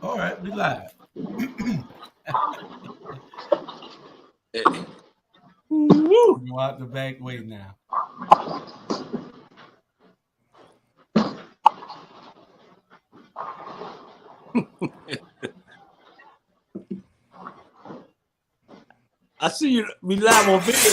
All right, we live. Woo. Go out the back way now. I see you. We live on video.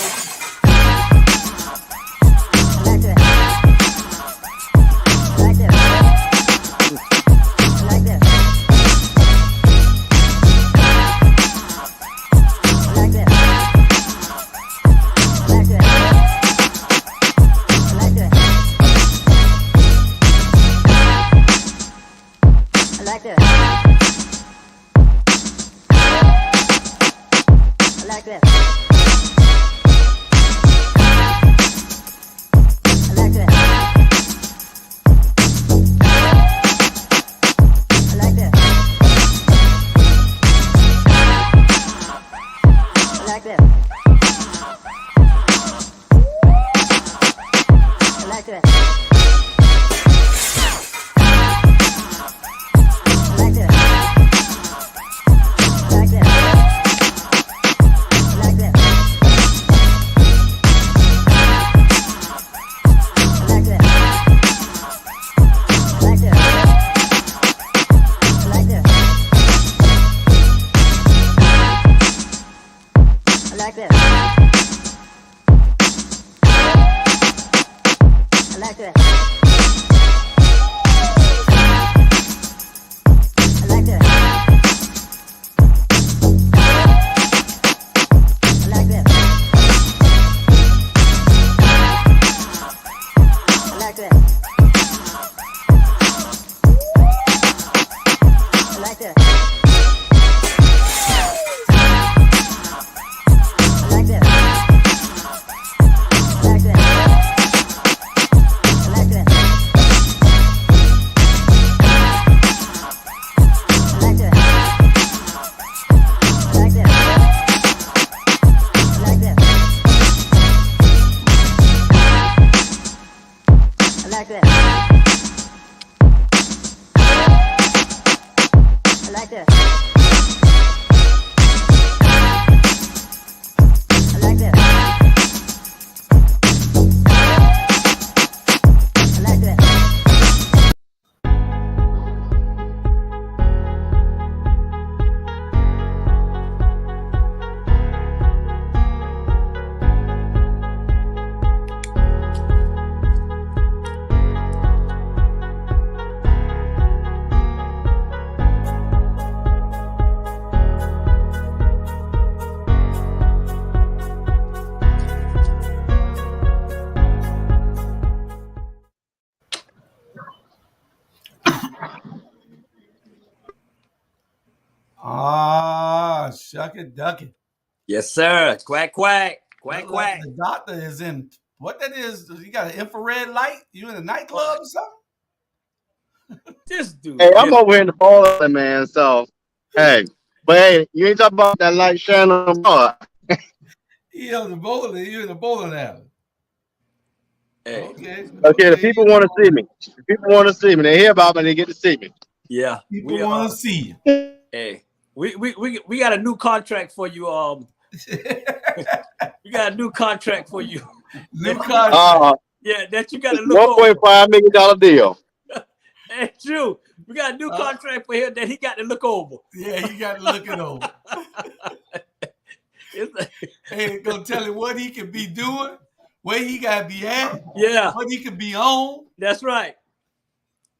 Shuck it, duck it. Yes, sir. Quack, quack. Quack, quack. Like the doctor is in, what that is, you got an infrared light? You in a nightclub or something? This dude. Hey, I'm over here in the bowling, man. So, hey, but hey, you ain't talking about that light shining on the bar. You in the bowling, you in the bowling alley. Hey. Okay. Okay, the people want to see me. The people want to see me. They hear about me, they get to see me. Yeah. People want to see you. Hey, we got a new contract for you. We got a new contract for you. New contract. Yeah, that you got to look $1.5 million deal. Hey, Drew, we got a new contract for him that he got to look over. Yeah, he got to look it over. Hey, gonna tell him what he can be doing, where he got to be at. Yeah, what he can be on. That's right.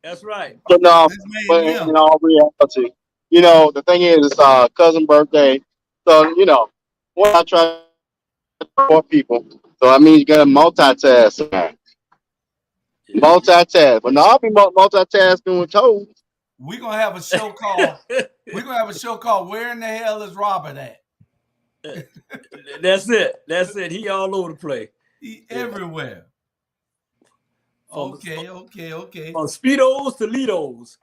That's right. But no, but in all reality, the thing is, it's cousin birthday, so when I try to support people, so I mean you got to multitask. Multitask, but no, I'll be multitasking with Toad. We're gonna have a show called "Where in the Hell is Robert at?" That's it. He all over the place. He everywhere. Okay. From Speedos to Lidos.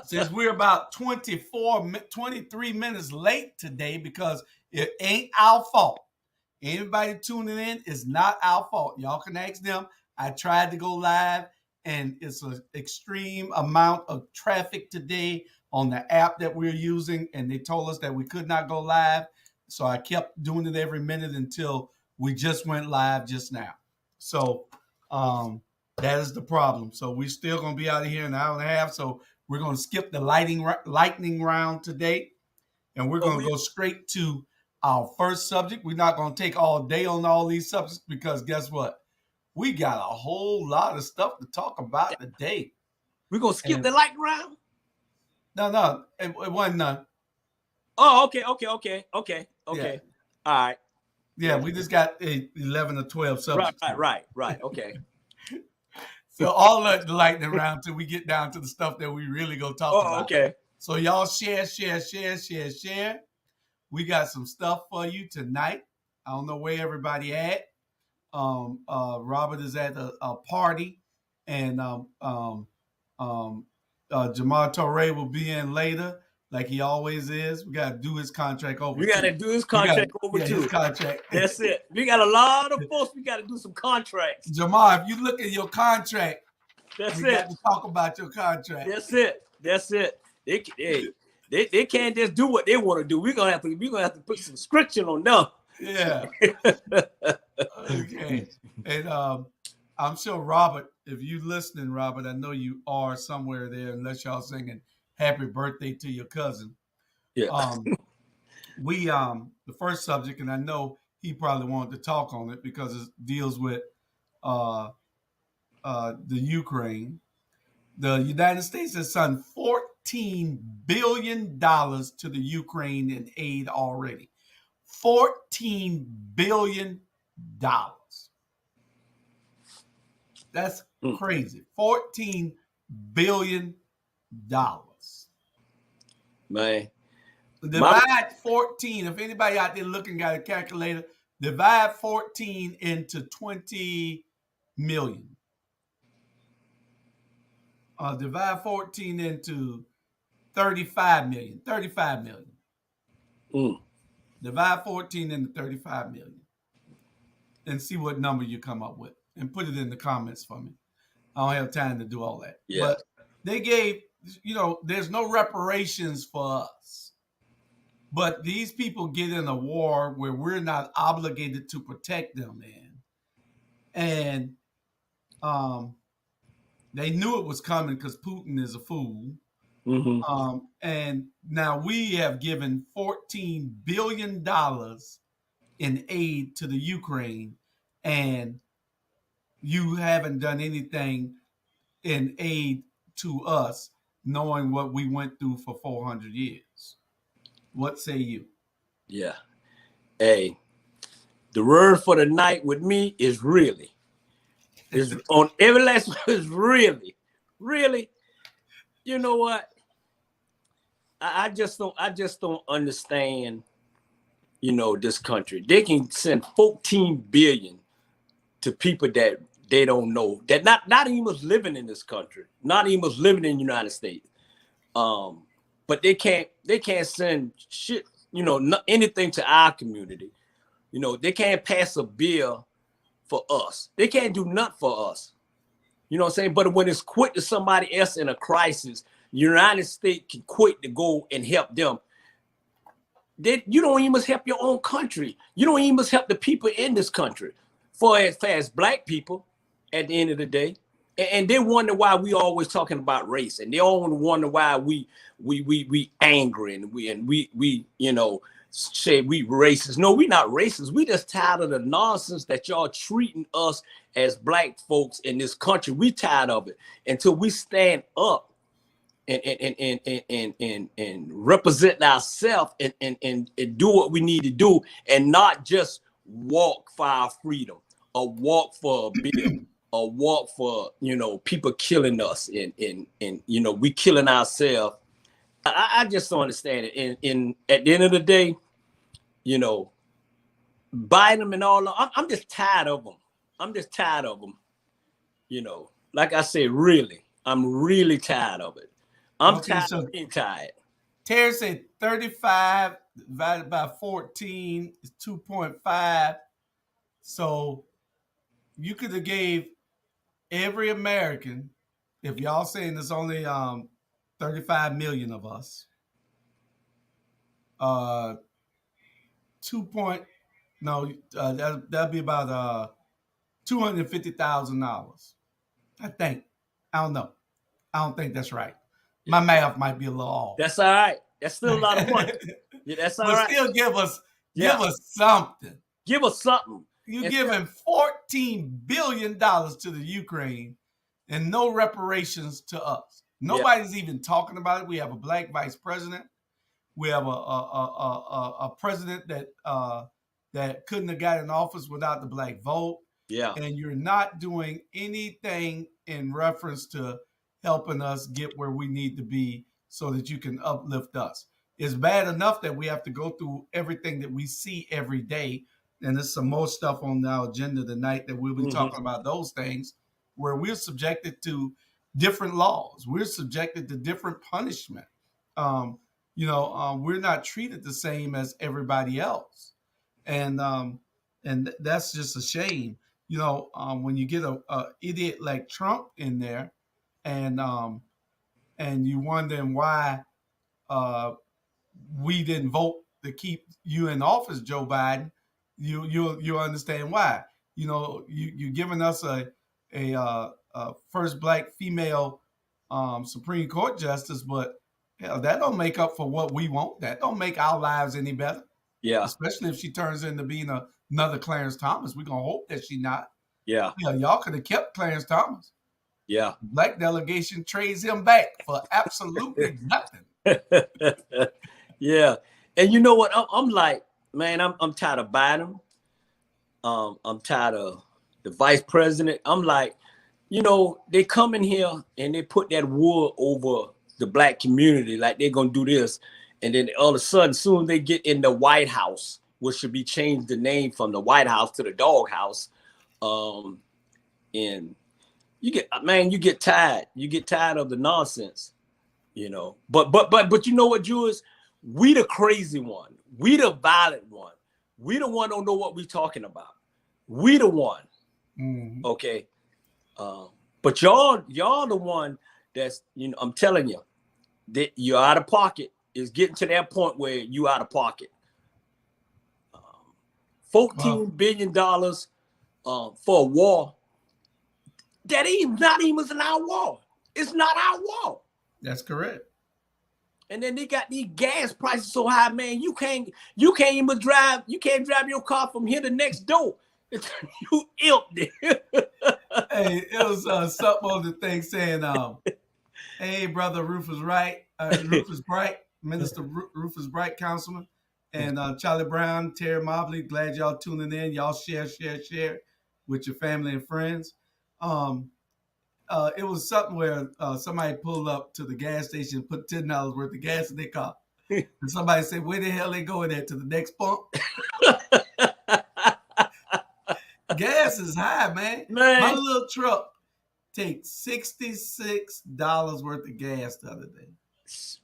Since we're about 23 minutes late today because it ain't our fault. Anybody tuning in is not our fault. Y'all can ask them. I tried to go live and it's an extreme amount of traffic today on the app that we're using, and they told us that we could not go live. So I kept doing it every minute until we just went live just now. So that is the problem. So we're still going to be out of here in an hour and a half. So we're going to skip the lightning round today, and we're going to go straight to our first subject. We're not going to take all day on all these subjects because guess what? We got a whole lot of stuff to talk about today. We're going to skip the lightning round? No, it wasn't none. Oh, okay. Yeah. All right. Yeah, we just got 11 or 12 subjects. Right. Okay. So all the lightning round till we get down to the stuff that we really go talk about. Okay. So y'all share. We got some stuff for you tonight. I don't know where everybody at. Robert is at a party, and Jamal Torre will be in later, like he always is. We got to do his contract over. We got to do his contract over too. His contract. That's it. We got a lot of folks. We got to do some contracts. Jamal, if you look at your contract, we got to talk about your contract. That's it. They can't just do what they want to do. We're gonna have to put some restriction on them. Yeah. Okay. And I'm sure Robert, if you listening, Robert, I know you are somewhere there, unless y'all singing happy birthday to your cousin. Yeah. We the first subject, and I know he probably wanted to talk on it because it deals with the Ukraine. The United States has sent $14 billion to the Ukraine in aid already. $14 billion. That's crazy. $14 billion. Man. Divide 14. If anybody out there looking got a calculator, divide 14 into 20 million. Divide 14 into 35 million. 35 million. Divide 14 into 35 million. And see what number you come up with. And put it in the comments for me. I don't have time to do all that. Yeah. But they gave, there's no reparations for us. But these people get in a war where we're not obligated to protect them in. And they knew it was coming because Putin is a fool. Mm-hmm. And now we have given $14 billion in aid to the Ukraine, and you haven't done anything in aid to us, knowing what we went through for 400 years. What say you? Yeah. Hey, the word for the night with me is really. Is on every last one is really. You know what? I just don't understand, this country. They can send 14 billion to people that they don't know, that not even was living in this country, not even was living in the United States. But they can't send shit, anything to our community. They can't pass a bill for us. They can't do nothing for us. You know what I'm saying? But when it's quit to somebody else in a crisis, the United States can quit to go and help them. You don't even help your own country. You don't even help the people in this country. For as black people, at the end of the day, and they wonder why we always talking about race, and they all wonder why we angry and we say we racist. No, we not racist. We just tired of the nonsense that y'all treating us as black folks in this country. We tired of it until we stand up and represent ourselves and do what we need to do, and not just walk for our freedom or walk for a bill or walk for people killing us and we killing ourselves. I just don't understand it. And at the end of the day, Biden and all, I'm just tired of them. Like I said, really, I'm really tired of it. I'm tired of being tired. Terry said 35 divided by 14 is 2.5. So you could have gave every American, if y'all saying there's only 35 million of us, 2 point no, that'd be about $250,000. I think. I don't know. I don't think that's right. My math might be a little off. That's all right. That's still a lot of money. Yeah, that's all but right. still give us something. Give us something. You're giving $14 billion to the Ukraine and no reparations to us. Nobody's even talking about it. We have a black vice president. We have a president that couldn't have got in office without the black vote. Yeah. And you're not doing anything in reference to helping us get where we need to be so that you can uplift us. It's bad enough that we have to go through everything that we see every day. And there's some more stuff on our agenda tonight that we'll be talking about those things where we're subjected to different laws. We're subjected to different punishment. We're not treated the same as everybody else. And that's just a shame. When you get a idiot like Trump in there and you wondering why we didn't vote to keep you in office, Joe Biden, you'll understand why. You're giving us a first black female Supreme Court justice, but that don't make up for what we want. That don't make our lives any better. Yeah. Especially if she turns into being another Clarence Thomas. We're gonna hope that she's not. Yeah. Y'all could have kept Clarence Thomas. Yeah. Black delegation trades him back for absolutely nothing. Yeah. And you know what? I'm like, man, I'm tired of Biden. I'm tired of the vice president. I'm like, they come in here and they put that wool over the black community, like they're gonna do this. And then all of a sudden, soon they get in the White House, which should be changed the name from the White House to the Dog House. And you get tired. You get tired of the nonsense, But you know what, Jules? We the crazy one. We the violent one. We the one don't know what we talking about. We the one. Mm-hmm. Okay. But y'all the one that's, I'm telling you, that you're out of pocket. Is getting to that point where you out of pocket. $14 billion for a war. That not even was in our war. It's not our war. That's correct. And then they got these gas prices so high, man. You can't even drive. You can't drive your car from here to next door. You empty. Hey, it was something on the thing saying, "Hey, brother, Rufus Wright, Rufus Bright, Minister Rufus Bright, Councilman, and Charlie Brown, Terry Mobley. Glad y'all tuning in. Y'all share with your family and friends." It was something where somebody pulled up to the gas station and put $10 worth of gas in their car. And somebody said, "Where the hell they going at? To the next pump?" Gas is high, man. My little truck takes $66 worth of gas the other day.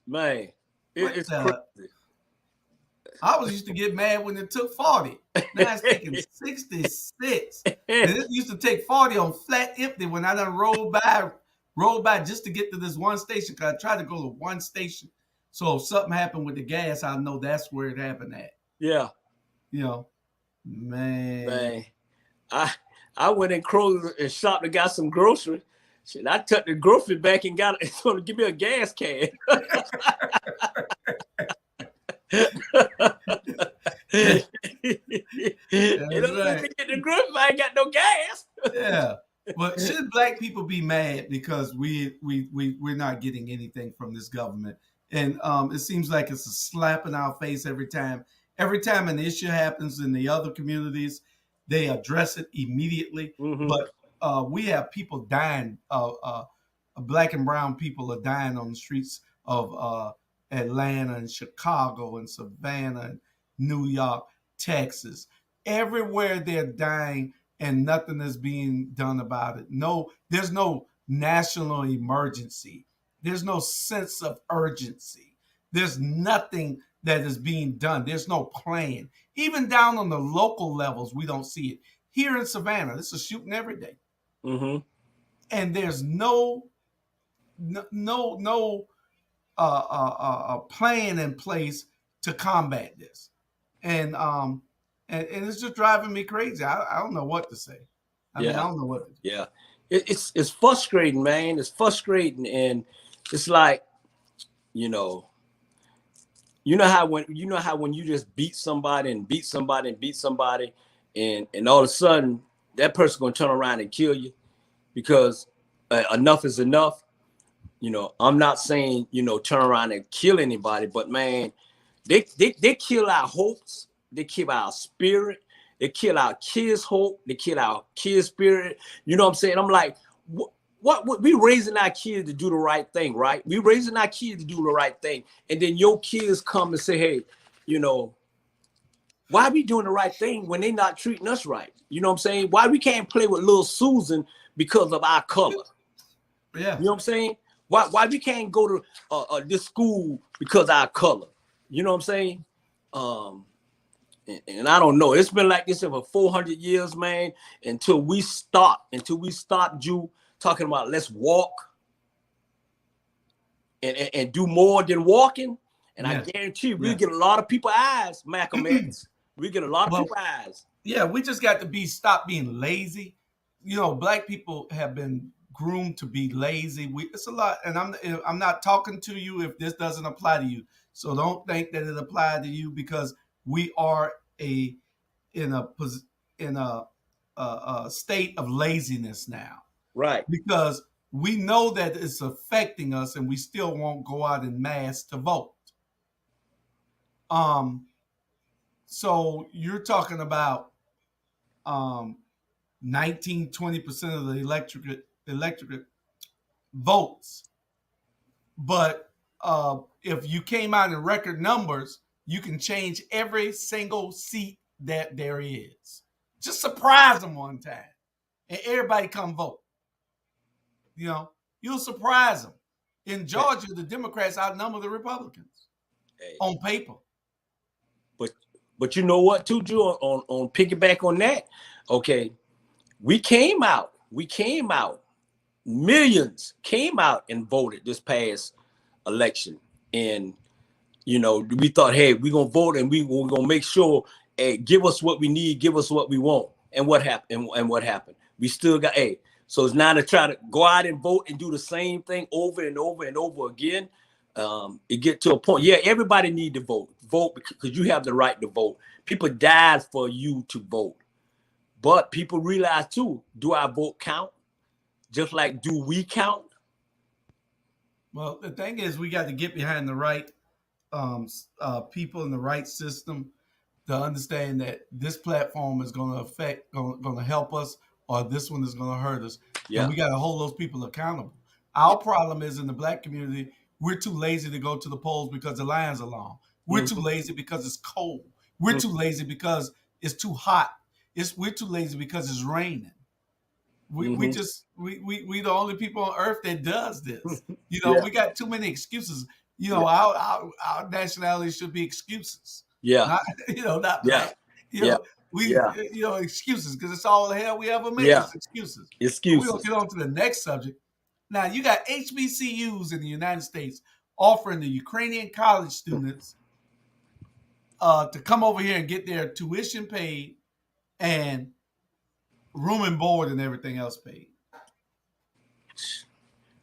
Man, it's crazy. I was used to get mad when it took 40. Now it's taking 66. And it used to take 40 on flat empty when I done rolled by just to get to this one station, because I tried to go to one station. So if something happened with the gas, I know that's where it happened at. Yeah. Man. I went in Kroger and shopped and got some groceries. Shit, I took the grocery back and got it. So to give me a gas can. Right. Get the groceries, I ain't got no gas. Yeah. But should black people be mad because we're not getting anything from this government? And it seems like it's a slap in our face every time. Every time an issue happens in the other communities, they address it immediately. Mm-hmm. But we have people dying. Black and brown people are dying on the streets of Atlanta and Chicago and Savannah and New York, Texas. Everywhere they're dying and nothing is being done about it. No, there's no national emergency. There's no sense of urgency. There's nothing that is being done. There's no plan. Even down on the local levels, we don't see it. Here in Savannah, this is shooting every day. Mm-hmm. and there's no plan in place to combat this, and it's just driving me crazy. I don't know what to say. I mean, I Yeah, don't know what to do. yeah. It's frustrating, man. It's frustrating, and it's like, you know, how when you just beat somebody and beat somebody and beat somebody, and all of a sudden that person gonna turn around and kill you because enough is enough. I'm not saying turn around and kill anybody, but man, they kill our hopes, they kill our spirit, they kill our kids' hope, they kill our kids' spirit. You know what I'm saying? I'm like, what we raising our kids to do the right thing, right? We raising our kids to do the right thing, and then your kids come and say, hey, why we doing the right thing when they not treating us right? You know what I'm saying? Why we can't play with little Susan because of our color? Yeah. You know what I'm saying? Why we can't go to this school because of our color? You know what I'm saying? And I don't know. It's been like this for 400 years, man. Until we stop you talking about let's walk and do more than walking. And I guarantee you, we get a lot of people eyes, Malcolm X. We get a lot of people eyes. Yeah, we just got to stop being lazy. Black people have been groomed to be lazy. It's a lot, and I'm not talking to you if this doesn't apply to you. So don't think that it applied to you, because we are in a state of laziness now. Right. Because we know that it's affecting us, and we still won't go out in mass to vote. So you're talking about 19-20% of the electorate votes. But if you came out in record numbers, you can change every single seat that there is. Just surprise them one time, and everybody come vote. You'll surprise them. In Georgia, the Democrats outnumber the Republicans on paper. But you know what, too, Drew, on piggyback on that, okay, we came out, millions came out and voted this past election. And, we thought, hey, we're going to vote and we're going to make sure, hey, give us what we need, give us what we want. And what happened? And what happened? We still got, so it's now to try to go out and vote and do the same thing over and over and over again. It get to a point. Yeah, everybody need to vote because you have the right to vote. People died for you to vote, but people realize too, do our vote count? Just like, do we count? Well, the thing is, we got to get behind the right people in the right system to understand that this platform is going to help us, or this one is going to hurt us. Yeah. And we got to hold those people accountable. Our problem is, in the Black community, we're too lazy to go to the polls because the lines are long. We're too lazy because it's cold. We're too lazy because it's too hot. We're too lazy because it's raining. We the only people on earth that does this. We got too many excuses. Our nationality should be excuses. Yeah. Not black. Excuses, because it's all the hell we ever make is excuses. We're gonna get on to the next subject. Now, you got HBCUs in the United States offering the Ukrainian college students to come over here and get their tuition paid and room and board and everything else paid.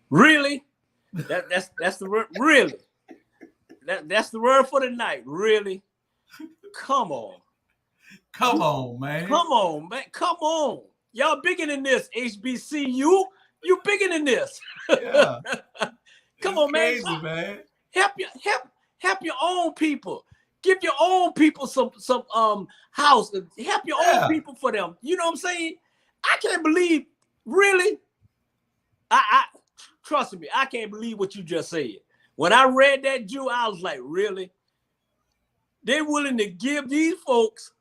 Really? That's the word. Really? That's the word for the night. Really? Come on. Come on, man. Come on, man. Come on. Y'all bigger than this, HBCU. You bigger than this. Yeah. Come on, crazy, man. Help your own people. Give your own people some house. Help your own people for them. You know what I'm saying? I can't believe, really. I trust me, I can't believe what you just said. When I read that, Jew, I was like, really? They're willing to give these folks,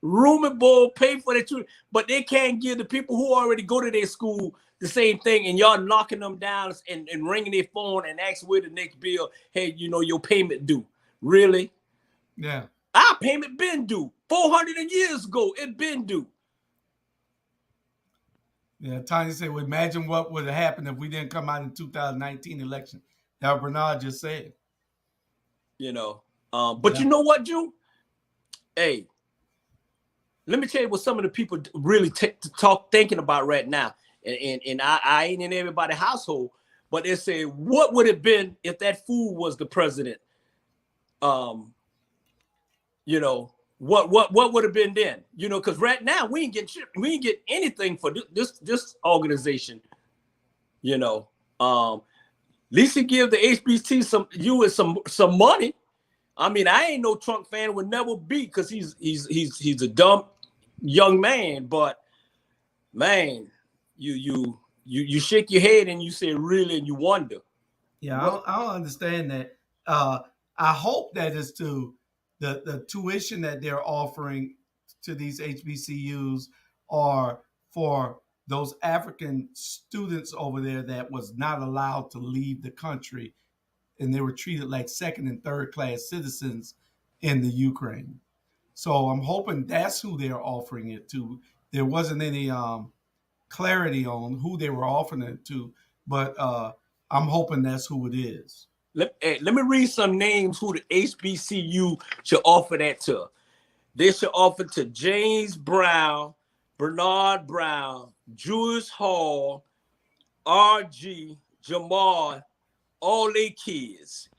room and board, pay for their children, but they can't give the people who already go to their school the same thing, and y'all knocking them down and ringing their phone and asking where the next bill, hey, your payment due. Really? Yeah. Our payment been due. 400 years ago, it been due. Yeah, Tanya said, well, imagine what would have happened if we didn't come out in 2019 election. That Bernard just said. You know, but you know what, Drew? Hey, let me tell you what some of the people really thinking about right now. And I ain't in everybody's household, but they say, what would it have been if that fool was the president? You know, what would have been then? You know, because right now we ain't get anything for this organization. You know, at least he give the HBC some money. I mean, I ain't no Trump fan, would never be, because he's a dumb young man. But man, you shake your head and you say really, and you wonder. Yeah, I don't understand that. I hope that is to the tuition that they're offering to these HBCUs are for those African students over there that was not allowed to leave the country, and they were treated like second and third class citizens in the Ukraine. So I'm hoping that's who they're offering it to. There wasn't any clarity on who they were offering it to, but I'm hoping that's who it is. Let me read some names who the HBCU should offer that to. They should offer to James Brown, Bernard Brown, Julius Hall, RG, Jamal, all they kids.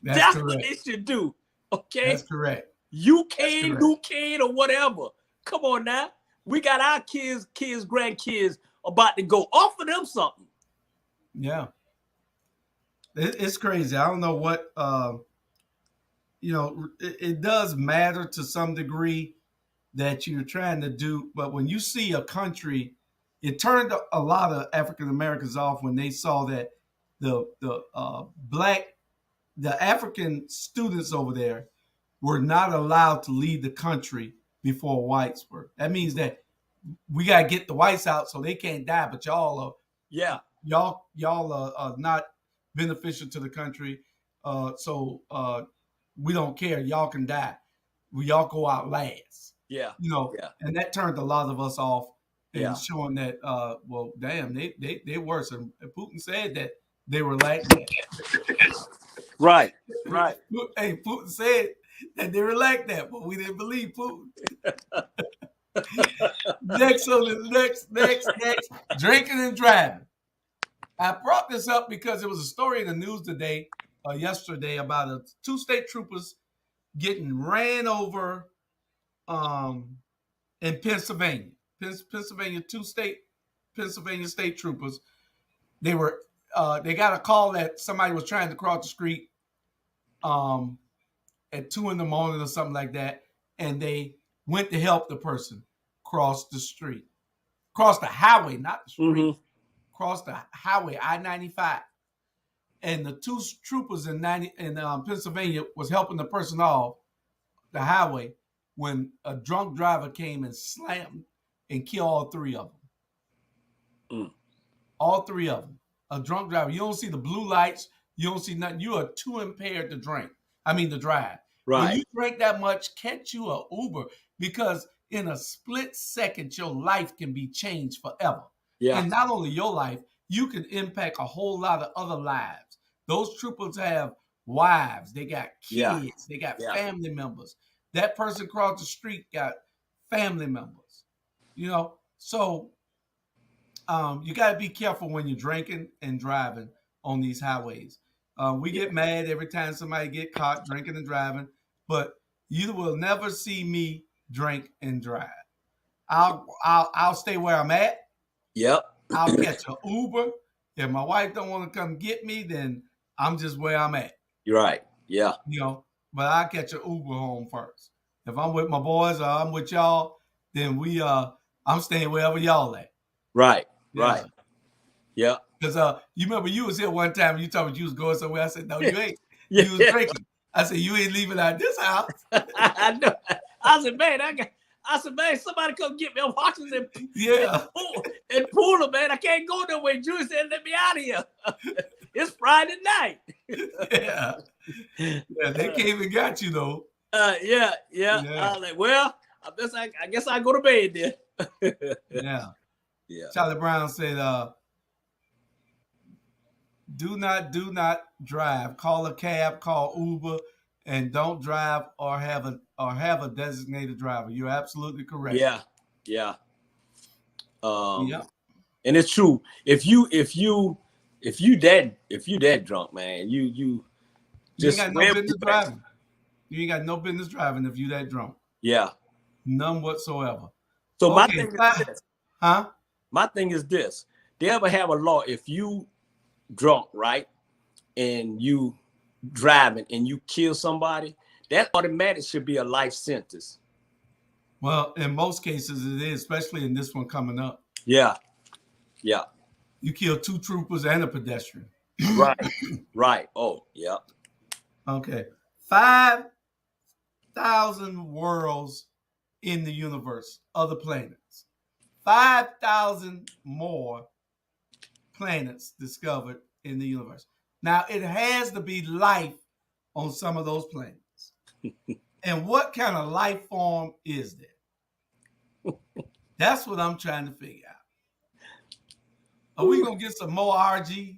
That's what they should do. Okay? That's correct. Duquesne, or whatever. Come on now. We got our kids, grandkids about to go. Offer them something. Yeah. It's crazy. I don't know what, it does matter to some degree that you're trying to do. But when you see a country, it turned a lot of African Americans off when they saw that the African students over there were not allowed to leave the country before whites were. That means that we got to get the whites out so they can't die, but y'all are not beneficial to the country. So we don't care. Y'all can die. Y'all go out last. Yeah. And that turned a lot of us off and showing that, well, damn, they worse. And Putin said that they were like that. Right. Hey, Putin said that they were like that, but we didn't believe Putin. Next, drinking and driving. I brought this up because there was a story in the news yesterday about two state troopers getting ran over in Pennsylvania. Pennsylvania state troopers. They got a call that somebody was trying to cross the street at 2 a.m. or something like that, and they went to help the person cross the highway, not the street. Mm-hmm. Cross the highway, I-95. And the two troopers in Pennsylvania was helping the person off the highway when a drunk driver came and slammed and killed all three of them. All three of them. A drunk driver. You don't see the blue lights. You don't see nothing. You are too impaired to drive. Right. When you drink that much, catch you an Uber, because in a split second, your life can be changed forever. Yeah. And not only your life, you can impact a whole lot of other lives. Those troopers have wives. They got kids. They got family members. That person across the street got family members. So you got to be careful when you're drinking and driving on these highways. We get mad every time somebody get caught drinking and driving, but you will never see me drink and drive. I'll stay where I'm at. Yep. I'll catch an Uber. If my wife don't want to come get me, then I'm just where I'm at. You're right. Yeah. But I'll catch an Uber home first. If I'm with my boys or I'm with y'all, then I'm staying wherever y'all at. Right. Right. Yeah. Because you remember you was here one time and you told me you was going somewhere. I said, no, you ain't. Yeah. You was drinking. I said, you ain't leaving out this house. I know. I said, man, somebody come get me. I'm watching them. Yeah. and pull him, man. I can't go nowhere. Julie said, "Let me out of here. It's Friday night." Yeah. Yeah, they came and got you though. Yeah. I was like, well, I guess I go to bed then. Yeah. Yeah. Charlie Brown said, do not drive. Call a cab, call Uber, and don't drive or have a designated driver. You're absolutely correct. Yeah. Yeah. And it's true. If you that drunk, man, you just ain't got no business driving. You ain't got no business driving if you that drunk. Yeah. None whatsoever. So my thing is this. Huh? My thing is this. They ever have a law if you drunk, right? And you driving and you kill somebody, that automatic should be a life sentence. Well, in most cases it is, especially in this one coming up. Yeah. You killed 2 troopers and a pedestrian. Right. Oh, yeah. Okay. 5,000 worlds in the universe, other planets. 5,000 more planets discovered in the universe. Now, it has to be life on some of those planets. And what kind of life form is there? That's what I'm trying to figure out. Are we going to get some more RGs?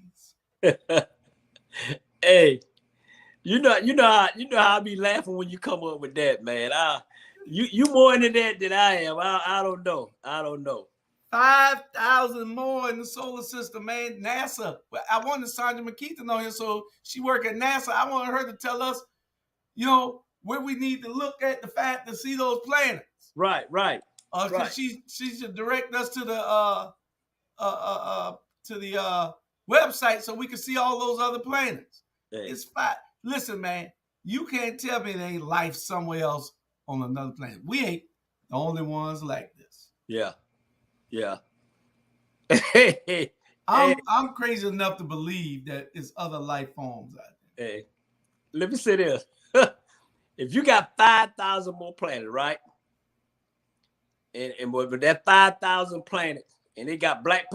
Hey, you know how I be laughing when you come up with that, man. You more into that than I am. I don't know. 5,000 more in the solar system, man. NASA. I wanted Sandra McKeith to know here, so she work at NASA. I wanted her to tell us, where we need to look at the fact to see those planets. Right. Because she should direct us to the website so we can see all those other planets. Hey. It's fine. Listen, man, you can't tell me there ain't life somewhere else on another planet. We ain't the only ones like this. Yeah. I'm crazy enough to believe that it's other life forms out there. Hey, let me say this. If you got 5,000 more planets, right? And with that 5,000 planets, and they got black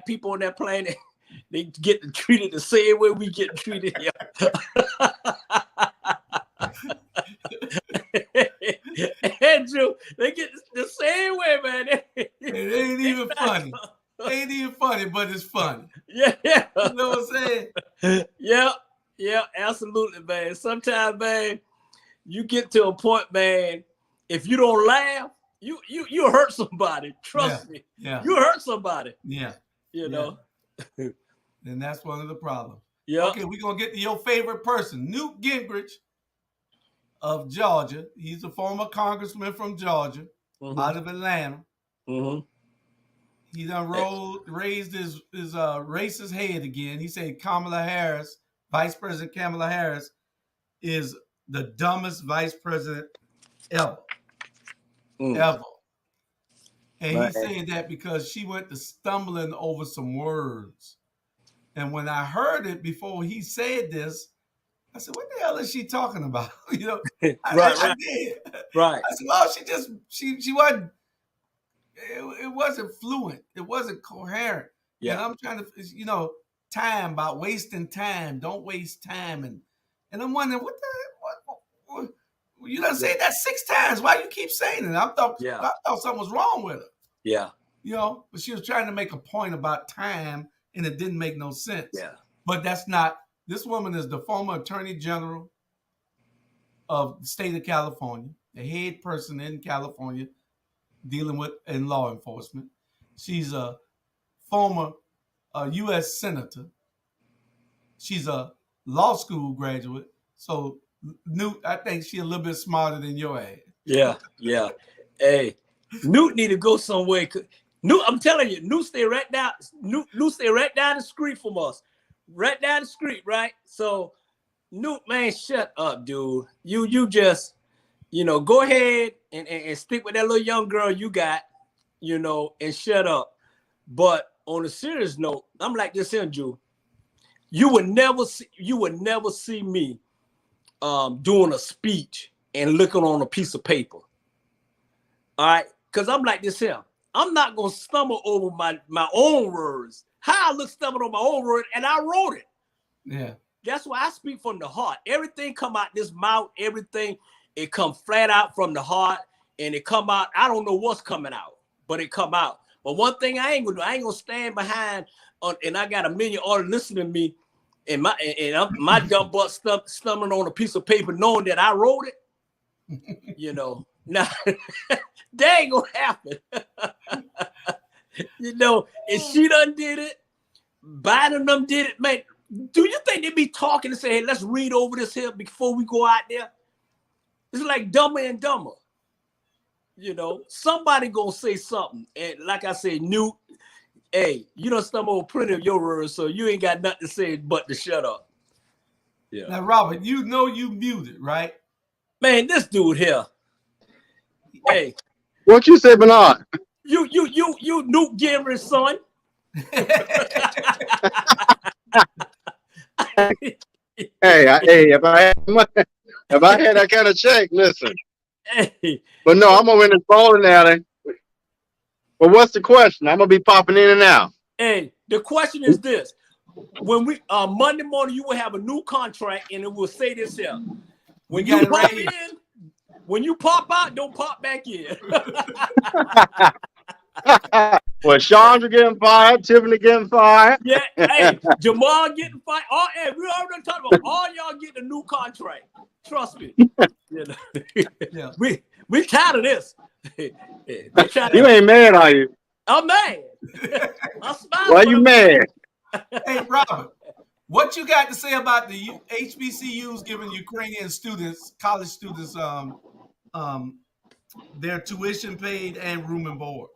people on that planet, they get treated the same way we get treated here. Andrew, they get the same way, man. It ain't even funny. It ain't even funny, but it's funny. Yeah. You know what I'm saying? Yeah, absolutely, man. Sometimes, man, you get to a point, man, if you don't laugh, you hurt somebody. Trust me. Yeah. You hurt somebody. Yeah. You know. And that's one of the problems. Yeah. Okay, we're going to get to your favorite person, Newt Gingrich of Georgia. He's a former congressman from Georgia, out of Atlanta. Mm-hmm. He done raised his racist head again. He said Vice President Kamala Harris is the dumbest vice president ever. Ever. And he said that because she went to stumbling over some words. And when I heard it before he said this, I said, what the hell is she talking about? I did. Right. I said, well, she wasn't, it wasn't fluent. It wasn't coherent. Yeah. And I'm trying to, time, about wasting time. Don't waste time. And I'm wondering, what you done said that 6 times. Why you keep saying it? I thought something was wrong with her. Yeah. But she was trying to make a point about time, and it didn't make no sense. Yeah. But that's not. This woman is the former Attorney General of the state of California, the head person in California dealing with in law enforcement. She's a former U.S. Senator. She's a law school graduate. So, Newt, I think she's a little bit smarter than your ass. Yeah. Hey, Newt need to go somewhere. Newt, I'm telling you, Newt stay right down the street from us. Right down the street, right? So, Newt, man, shut up, dude. You just, go ahead and stick with that little young girl you got, and shut up. But on a serious note, I'm like this, Andrew. You would never see me doing a speech and looking on a piece of paper. All right, because I'm like this here. I'm not gonna stumble over my own words. How I stumbled on my own word, and I wrote it. Yeah. That's why I speak from the heart. Everything come out this mouth. Everything it come flat out from the heart, and it come out. I don't know what's coming out, but it come out. But one thing I ain't gonna do, I ain't gonna stand behind. And I got a million artists listening to me, and my dumb butt stumbling on a piece of paper, knowing that I wrote it. You know, now that ain't gonna happen. You know, and she done did it. Biden them did it, man. Do you think they be talking and say, hey, let's read over this here before we go out there? It's like Dumber and Dumber. You know, somebody gonna say something. And like I said, Newt, hey, you done stumble on plenty of your words, so you ain't got nothing to say but to shut up. Yeah. Now, Robert, you know you muted, right? Man, this dude here. Hey. What you say, Bernard? You Newt Gingrich's son. Hey, if I had that kind of check, listen. Hey. But no, I'm gonna in this bowling alley. But what's the question? I'm gonna be popping in and out. Hey, the question is this: when we Monday morning, you will have a new contract, and it will say this here: when you pop in, when you pop out, don't pop back in. Well, Chandra getting fired, Tiffany getting fired. Yeah, hey, Jamal getting fired. Oh, hey, we already talked about all y'all getting a new contract. Trust me. You know? Yeah. We tired of this. You ain't mad, are you? I'm mad. I'm smiling. Why you mad? Hey, Robert, what you got to say about the HBCUs giving Ukrainian students, college students, their tuition paid and room and board?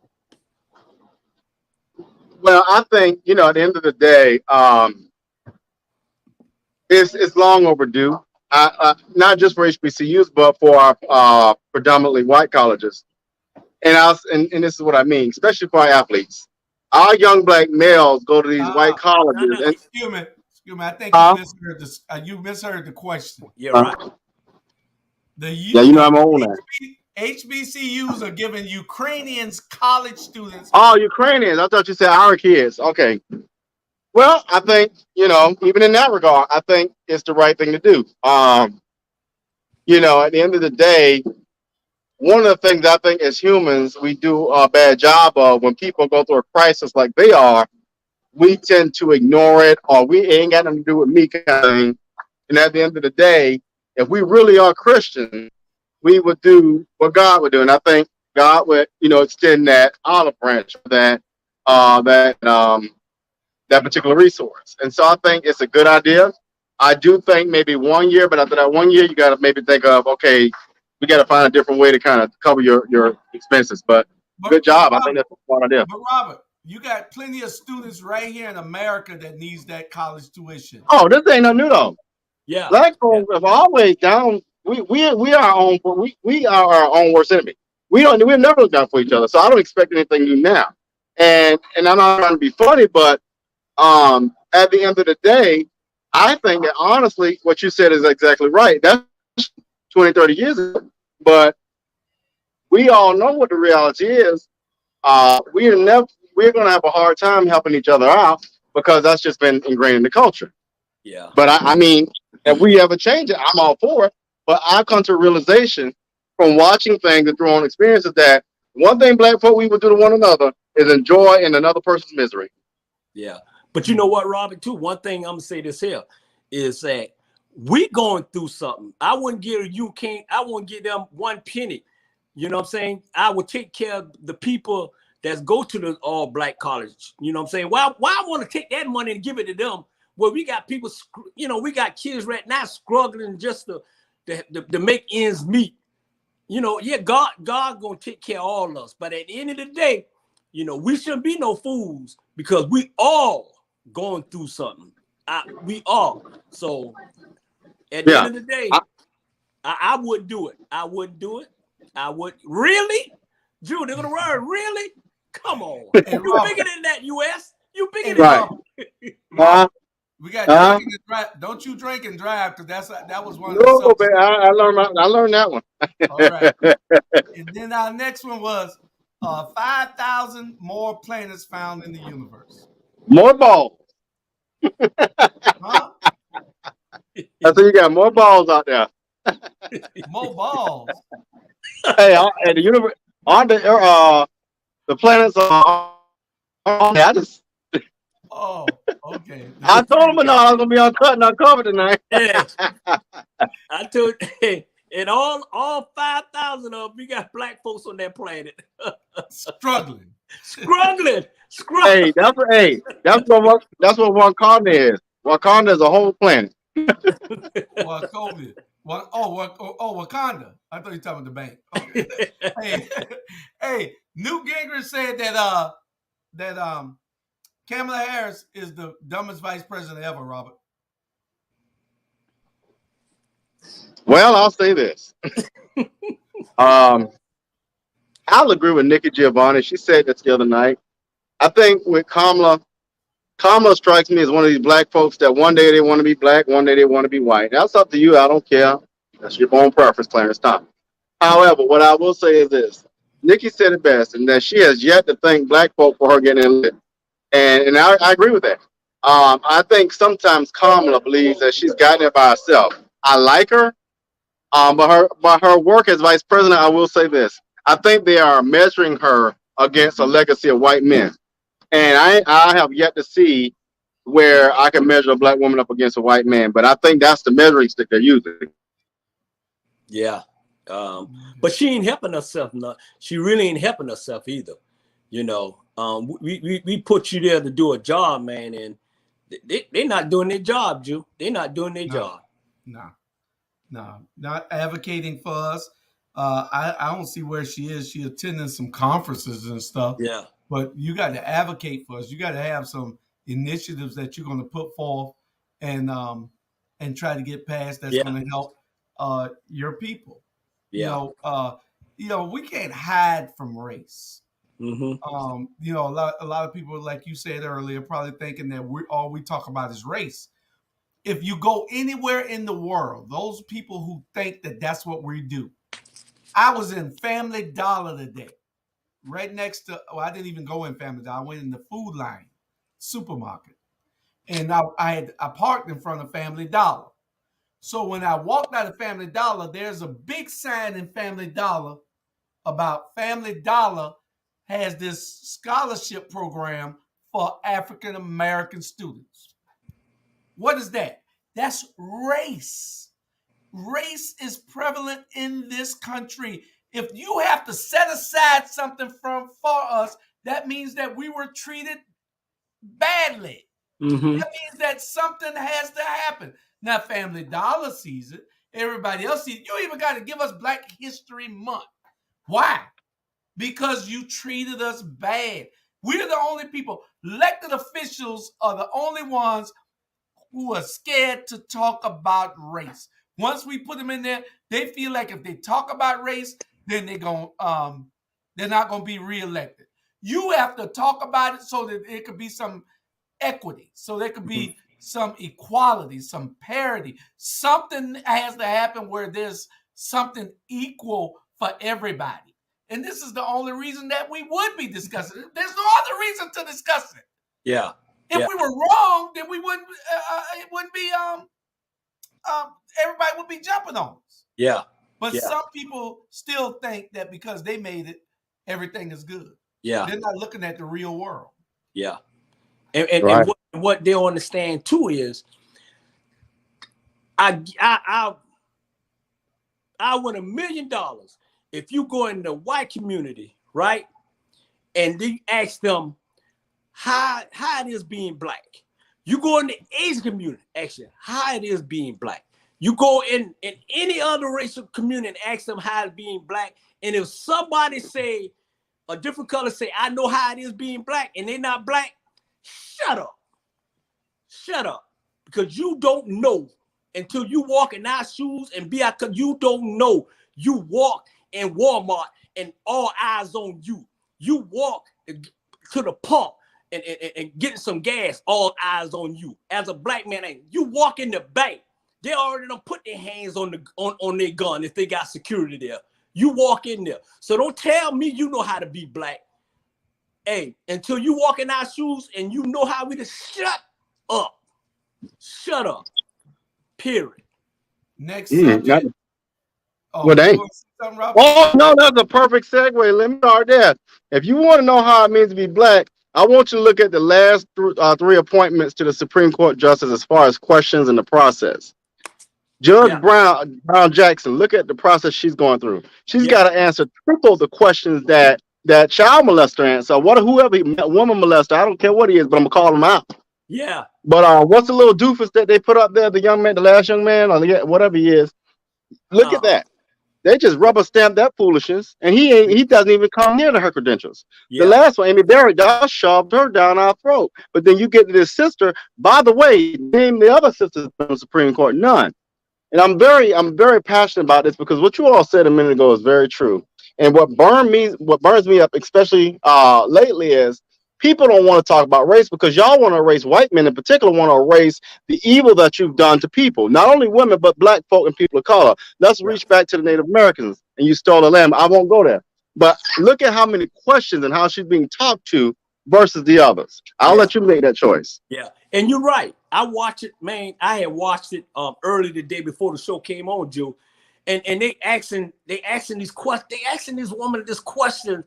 Well, I think, at the end of the day, it's long overdue. Not just for HBCUs, but for our predominantly white colleges. And this is what I mean, especially for our athletes. Our young black males go to these white colleges. Excuse me. I think you misheard this. You misheard the question. Yeah, right. I'm on that. HBCUs are giving Ukrainians college students. Oh, Ukrainians. I thought you said our kids. Okay. Well, I think, even in that regard, I think it's the right thing to do. At the end of the day, one of the things I think as humans, we do a bad job of when people go through a crisis like they are, we tend to ignore it, or we ain't got nothing to do with me kind of thing. And at the end of the day, if we really are Christian, we would do what God would do. And I think God would, extend that olive branch for that particular resource. And so I think it's a good idea. I do think maybe 1 year, but after that 1 year, you got to maybe think of, okay, we got to find a different way to kind of cover your expenses. But good job. Robert, I think that's a smart idea. But Robert, you got plenty of students right here in America that needs that college tuition. Oh, this ain't nothing new though. Yeah. Black folks have always down. We are our own. We are our own worst enemy. We've never looked out for each other. So I don't expect anything new now. And I'm not trying to be funny, but at the end of the day, I think that honestly, what you said is exactly right. That's 20, 30 years ago. But we all know what the reality is. We're going to have a hard time helping each other out because that's just been ingrained in the culture. Yeah. But I mean, if we ever change it, I'm all for it. But I've come to a realization from watching things and through on experiences that one thing black folk we would do to one another is enjoy in another person's misery. Yeah. But you know what, Robert, too? One thing I'm going to say this here is that we going through something. I wouldn't give them one penny. You know what I'm saying? I would take care of the people that go to the all black college. You know what I'm saying? Why I want to take that money and give it to them? Well, we got people, we got kids right now struggling just to make ends meet. God gonna take care of all of us. But at the end of the day, we shouldn't be no fools because we all going through something. We all. So at the end of the day, I wouldn't do it. I wouldn't do it. I would really, Drew. They're gonna word really. Come on, you bigger than that, US. You bigger than that. We got drinking and drive. Don't you drink and drive because that was one of the subjects. I learned that one. All right. And then our next one was 5,000 more planets found in the universe. More balls. Huh? I think you got more balls out there. More balls. Hey, and the universe, on the planets are. I just, Oh, okay. I told him no, I was gonna be uncut and uncovered tonight. Yeah, I told and all 5,000 of them, we got black folks on that planet. Struggling. Struggling. Hey, that's what Wakanda is. Wakanda is a whole planet. Wakanda. Wakanda. I thought you were talking about the bank. Okay. hey, Newt Gingrich said that Kamala Harris is the dumbest vice president ever, Robert. Well, I'll say this. I'll agree with Nikki Giovanni. She said this the other night. I think with Kamala strikes me as one of these black folks that one day they want to be black, one day they want to be white. That's up to you. I don't care. That's your own preference, Clarence Thomas. However, what I will say is this. Nikki said it best, and that she has yet to thank black folk for her getting in lit. And I agree with that. I think sometimes Kamala believes that she's gotten it by herself. I like her, but her work as vice president, I will say this. I think they are measuring her against a legacy of white men. And I have yet to see where I can measure a black woman up against a white man. But I think that's the measuring stick they're using. Yeah. But she ain't helping herself. No. She really ain't helping herself either. You know, we put you there to do a job, man, and they're not doing their job, Jew. They're not doing their job. No, not advocating for us. I don't see where she is. She attending some conferences and stuff. Yeah. But you got to advocate for us. You got to have some initiatives that you're going to put forth and try to get passed that's going to help your people. Yeah. We can't hide from race. Mm-hmm. A lot of people, like you said earlier, probably thinking that all we talk about is race. If you go anywhere in the world, those people who think that that's what we do. I was in Family Dollar today, right next to, I didn't even go in Family Dollar. I went in the Food Line supermarket. And I parked in front of Family Dollar. So when I walked out of Family Dollar, there's a big sign in Family Dollar about Family Dollar has this scholarship program for African American students. What is that? That's race. Race is prevalent in this country. If you have to set aside something for us, that means that we were treated badly. Mm-hmm. That means that something has to happen. Now, Family Dollar sees it. Everybody else sees it. You even got to give us Black History Month. Why? Because you treated us bad. We're the only people. Elected officials are the only ones who are scared to talk about race. Once we put them in there, they feel like if they talk about race, then they're not going to be reelected. You have to talk about it so that it could be some equity, so there could be some equality, some parity. Something has to happen where there's something equal for everybody. And this is the only reason that we would be discussing it. There's no other reason to discuss it. Yeah. If we were wrong, then we wouldn't. It wouldn't be. Everybody would be jumping on us. Yeah. But some people still think that because they made it, everything is good. Yeah. They're not looking at the real world. Yeah. And what they'll understand too is, I win $1 million if you go in the white community, right? And you ask them how it is being black. You go in the Asian community, actually, how it is being black. You go in any other racial community and ask them how it's being black. And if somebody say a different color say, I know how it is being black, and they're not black, shut up. Shut up. Because you don't know until you walk in our shoes and be out, because you don't know. You walk in Walmart and all eyes on you. You walk to the pump and getting some gas, all eyes on you. As a black man, you walk in the bank, they already don't put their hands on their gun if they got security there. You walk in there. So don't tell me you know how to be black. Hey, until you walk in our shoes and you know how we to shut up. Shut up. Period. Next subject. Well, dang. Oh, no, that's a perfect segue. Let me start there. If you want to know how it means to be black, I want you to look at the last three appointments to the Supreme Court justice as far as questions in the process. Judge Brown Jackson, look at the process she's going through. She's got to answer triple the questions that child molester answer. Whoever woman molester, I don't care what he is, but I'm gonna call him out. Yeah. But what's the little doofus that they put up there? The young man, the last young man, or whatever he is. Look at that. They just rubber stamp that foolishness, and he doesn't even come near to her credentials. Yeah. The last one, Amy Barrett, that shoved her down our throat. But then you get to this sister. By the way, name the other sisters on the Supreme Court. None. And I'm very passionate about this because what you all said a minute ago is very true. And what burns me up, especially lately, is people don't want to talk about race because y'all want to erase white men in particular, want to erase the evil that you've done to people, not only women, but black folk and people of color. Let's reach back to the Native Americans and you stole the land. I won't go there. But look at how many questions and how she's being talked to versus the others. I'll let you make that choice. Yeah. And you're right. I watched it, man. I had watched it early the day before the show came on, Joe. And they asking these questions. They asking this woman this question.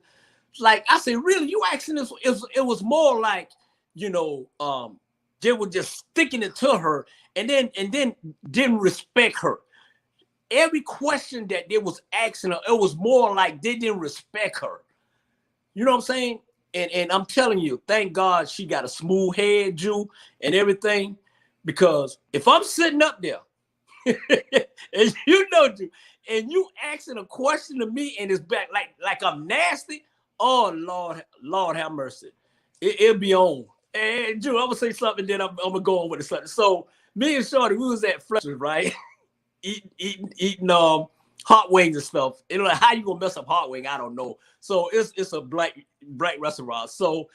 Like, I said, really, you asking this? It was more like, they were just sticking it to her and then didn't respect her. Every question that they was asking her, it was more like they didn't respect her. You know what I'm saying? And I'm telling you, thank God she got a smooth head, Jew, and everything. Because if I'm sitting up there, and Jew, and you asking a question to me and it's back like I'm nasty, oh Lord have mercy. It'll be on. And Jew, I'm gonna say something, then I'm gonna go on with something. So me and Shorty, we was at Fletcher's, right? eating hot wings and stuff. You know, like, how you gonna mess up hot wing? I don't know. So it's a black restaurant. So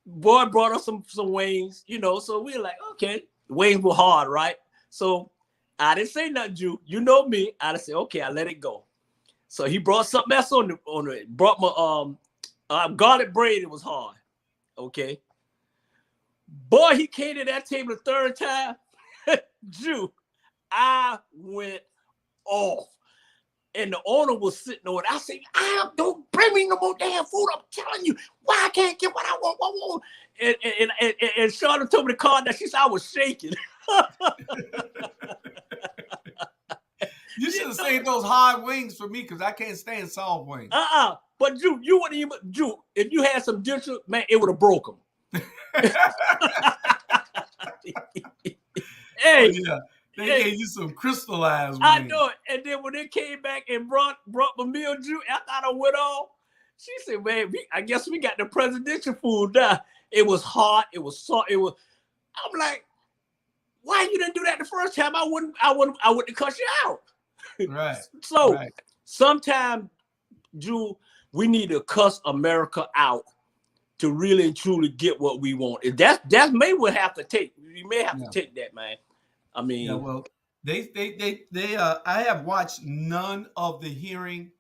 boy brought us some wings, so we were like, okay, wings were hard, right? So I didn't say nothing, Jew. You know me. I just said, okay, I let it go. So he brought something else on it. Brought my garlic bread. It was hard. Okay. Boy, he came to that table the third time. Jew, I went off. And the owner was sitting over there. I said, don't bring me no more damn food. I'm telling you, why I can't get what I want. And Charlotte told me to calm down. She said I was shaking. You should have saved those hard wings for me because I can't stand soft wings. But Drew, you wouldn't even, if you had some denture, man, it would have broke them. Hey. Oh, yeah. They gave you some crystallized wings. I know it. And then when they came back and brought my meal, Drew, after I went off, she said, man, I guess we got the presidential food now. It was hot. It was salt. I'm like, why you didn't do that the first time? I wouldn't have cut you out. Right. So sometimes, Drew, we need to cuss America out to really and truly get what we want. That's may we'll have to take. We may have to take that, man. I mean, yeah, well, they I have watched none of the hearing,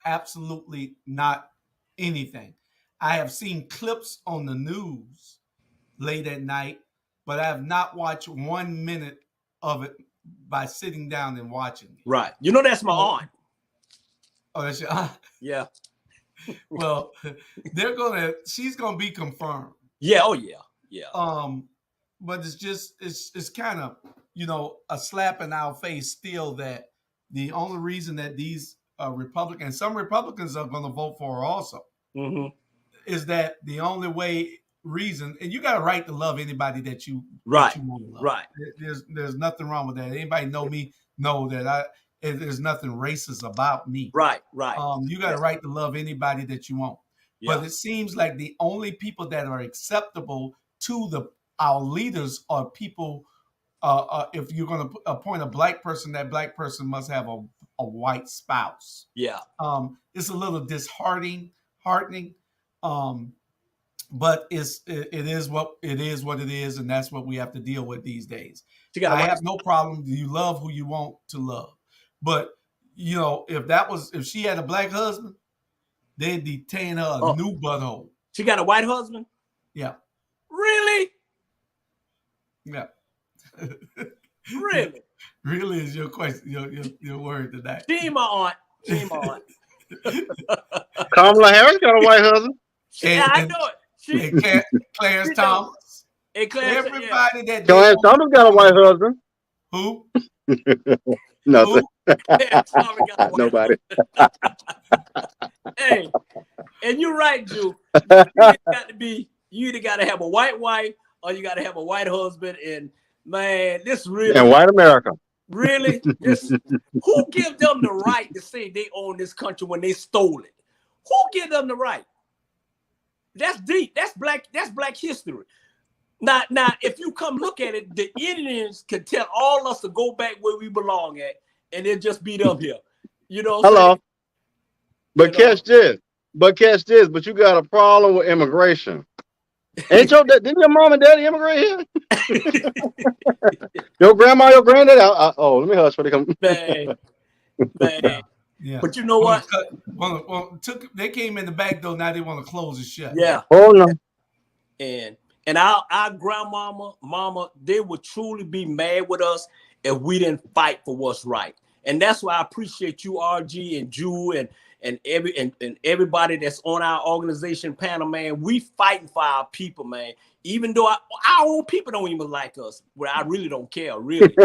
absolutely not anything. I have seen clips on the news late at night, but I have not watched 1 minute of it by sitting down and watching it. Right. That's my aunt. Oh, that's your aunt? Yeah. Well, she's gonna be confirmed. Yeah, oh yeah. Yeah. But it's kind of, a slap in our face still that the only reason that these some Republicans are going to vote for her also, is that the only reason, and you got a right to love anybody that you want to love. Right. There's nothing wrong with that. Anybody know me know that there's nothing racist about me. Right. You got a right to love anybody that you want. Yeah. But it seems like the only people that are acceptable to our leaders are people. If you're going to appoint a black person, that black person must have a white spouse. Yeah. It's a little disheartening, but it is what it is, and that's what we have to deal with these days. I have no problem. You love who you want to love, but if she had a black husband, they'd detain her a new butthole. She got a white husband? Yeah. Really? Yeah. Really? Really is your question, your word today. She ain't my aunt. She ain't my aunt. Kamala Harris got a white husband. I know it. Clarence Thomas. Everybody that Clarence Thomas got a white husband. Who? Nothing. Who? Nobody. Hey, and you're right, Drew. You either got to have a white wife or you got to have a white husband. And man, this really and white America. Really, who give them the right to say they own this country when they stole it? Who give them the right? That's deep. That's black history. Now, if you come look at it, the Indians can tell all us to go back where we belong at, and they'll just beat up here. You know. Hello. But catch this. But you got a problem with immigration. Didn't your mom and daddy immigrate here? Your grandma, your granddad? Let me hush for the come. Man. Yeah. But you know what? They came in the back door. Now they want to close it shut. Yeah. Oh no. And our grandmama, mama, they would truly be mad with us if we didn't fight for what's right. And that's why I appreciate you, RG and Jew and everybody that's on our organization panel, man. We fighting for our people, man. Even though our own people don't even like us, well, I really don't care, really.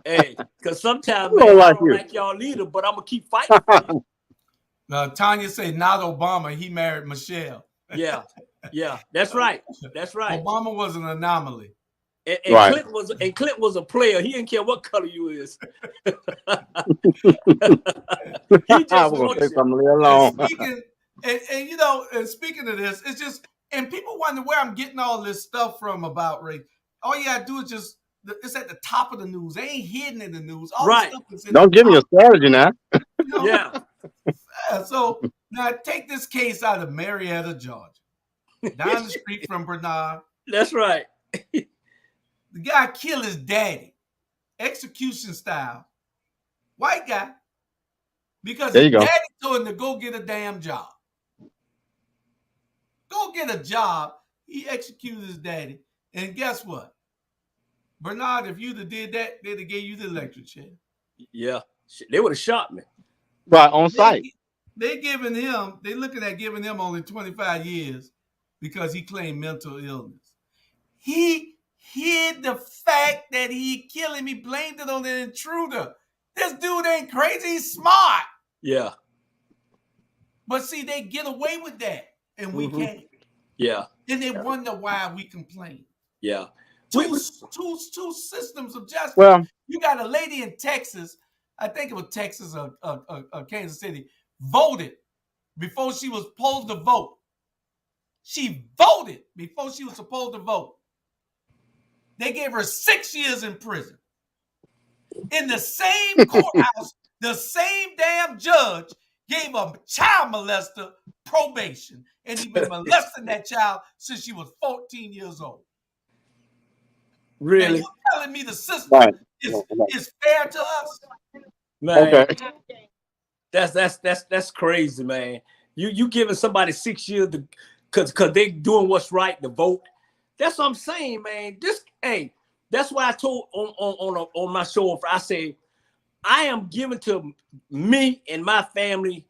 Hey, because sometimes man, I don't like y'all either, but I'm gonna keep fighting for you. Tanya said not Obama, he married Michelle. Yeah, that's right. Obama was an anomaly. And Clinton was a player. He didn't care what color you is. He just wants you. And speaking of this, it's just, and people wonder where I'm getting all this stuff from about race. All you gotta do is just, it's at the top of the news. They ain't hidden in the news. All right. Stuff is Don't give me a strategy now. Yeah. So now take this case out of Marietta, Georgia, down the street from Bernard. That's right. The guy killed his daddy, execution style, white guy, because his daddy told him to go get a damn job. Go get a job. He executed his daddy. And guess what? Bernard, if you'd have did that, they'd have gave you the electric chair. Yeah. They would have shot me. Right, on site. They looking at giving him only 25 years because he claimed mental illness. He hid the fact that he killed him. He blamed it on an intruder. This dude ain't crazy. He's smart. Yeah. But see, they get away with that, and we can't. Yeah. And they wonder why we complain. Yeah. Two systems of justice. Well, you got a lady in Texas, I think it was Texas or Kansas City, voted before she was supposed to vote. She voted before she was supposed to vote. They gave her 6 years in prison. In the same courthouse, the same damn judge gave a child molester probation. And he's been molesting that child since she was 14 years old. Really? And you're telling me the system is fair to us? Man, okay. That's crazy, man. You giving somebody 6 years because they doing what's right to vote. That's what I'm saying, man. That's why I told on my show. I say I am giving to me and my family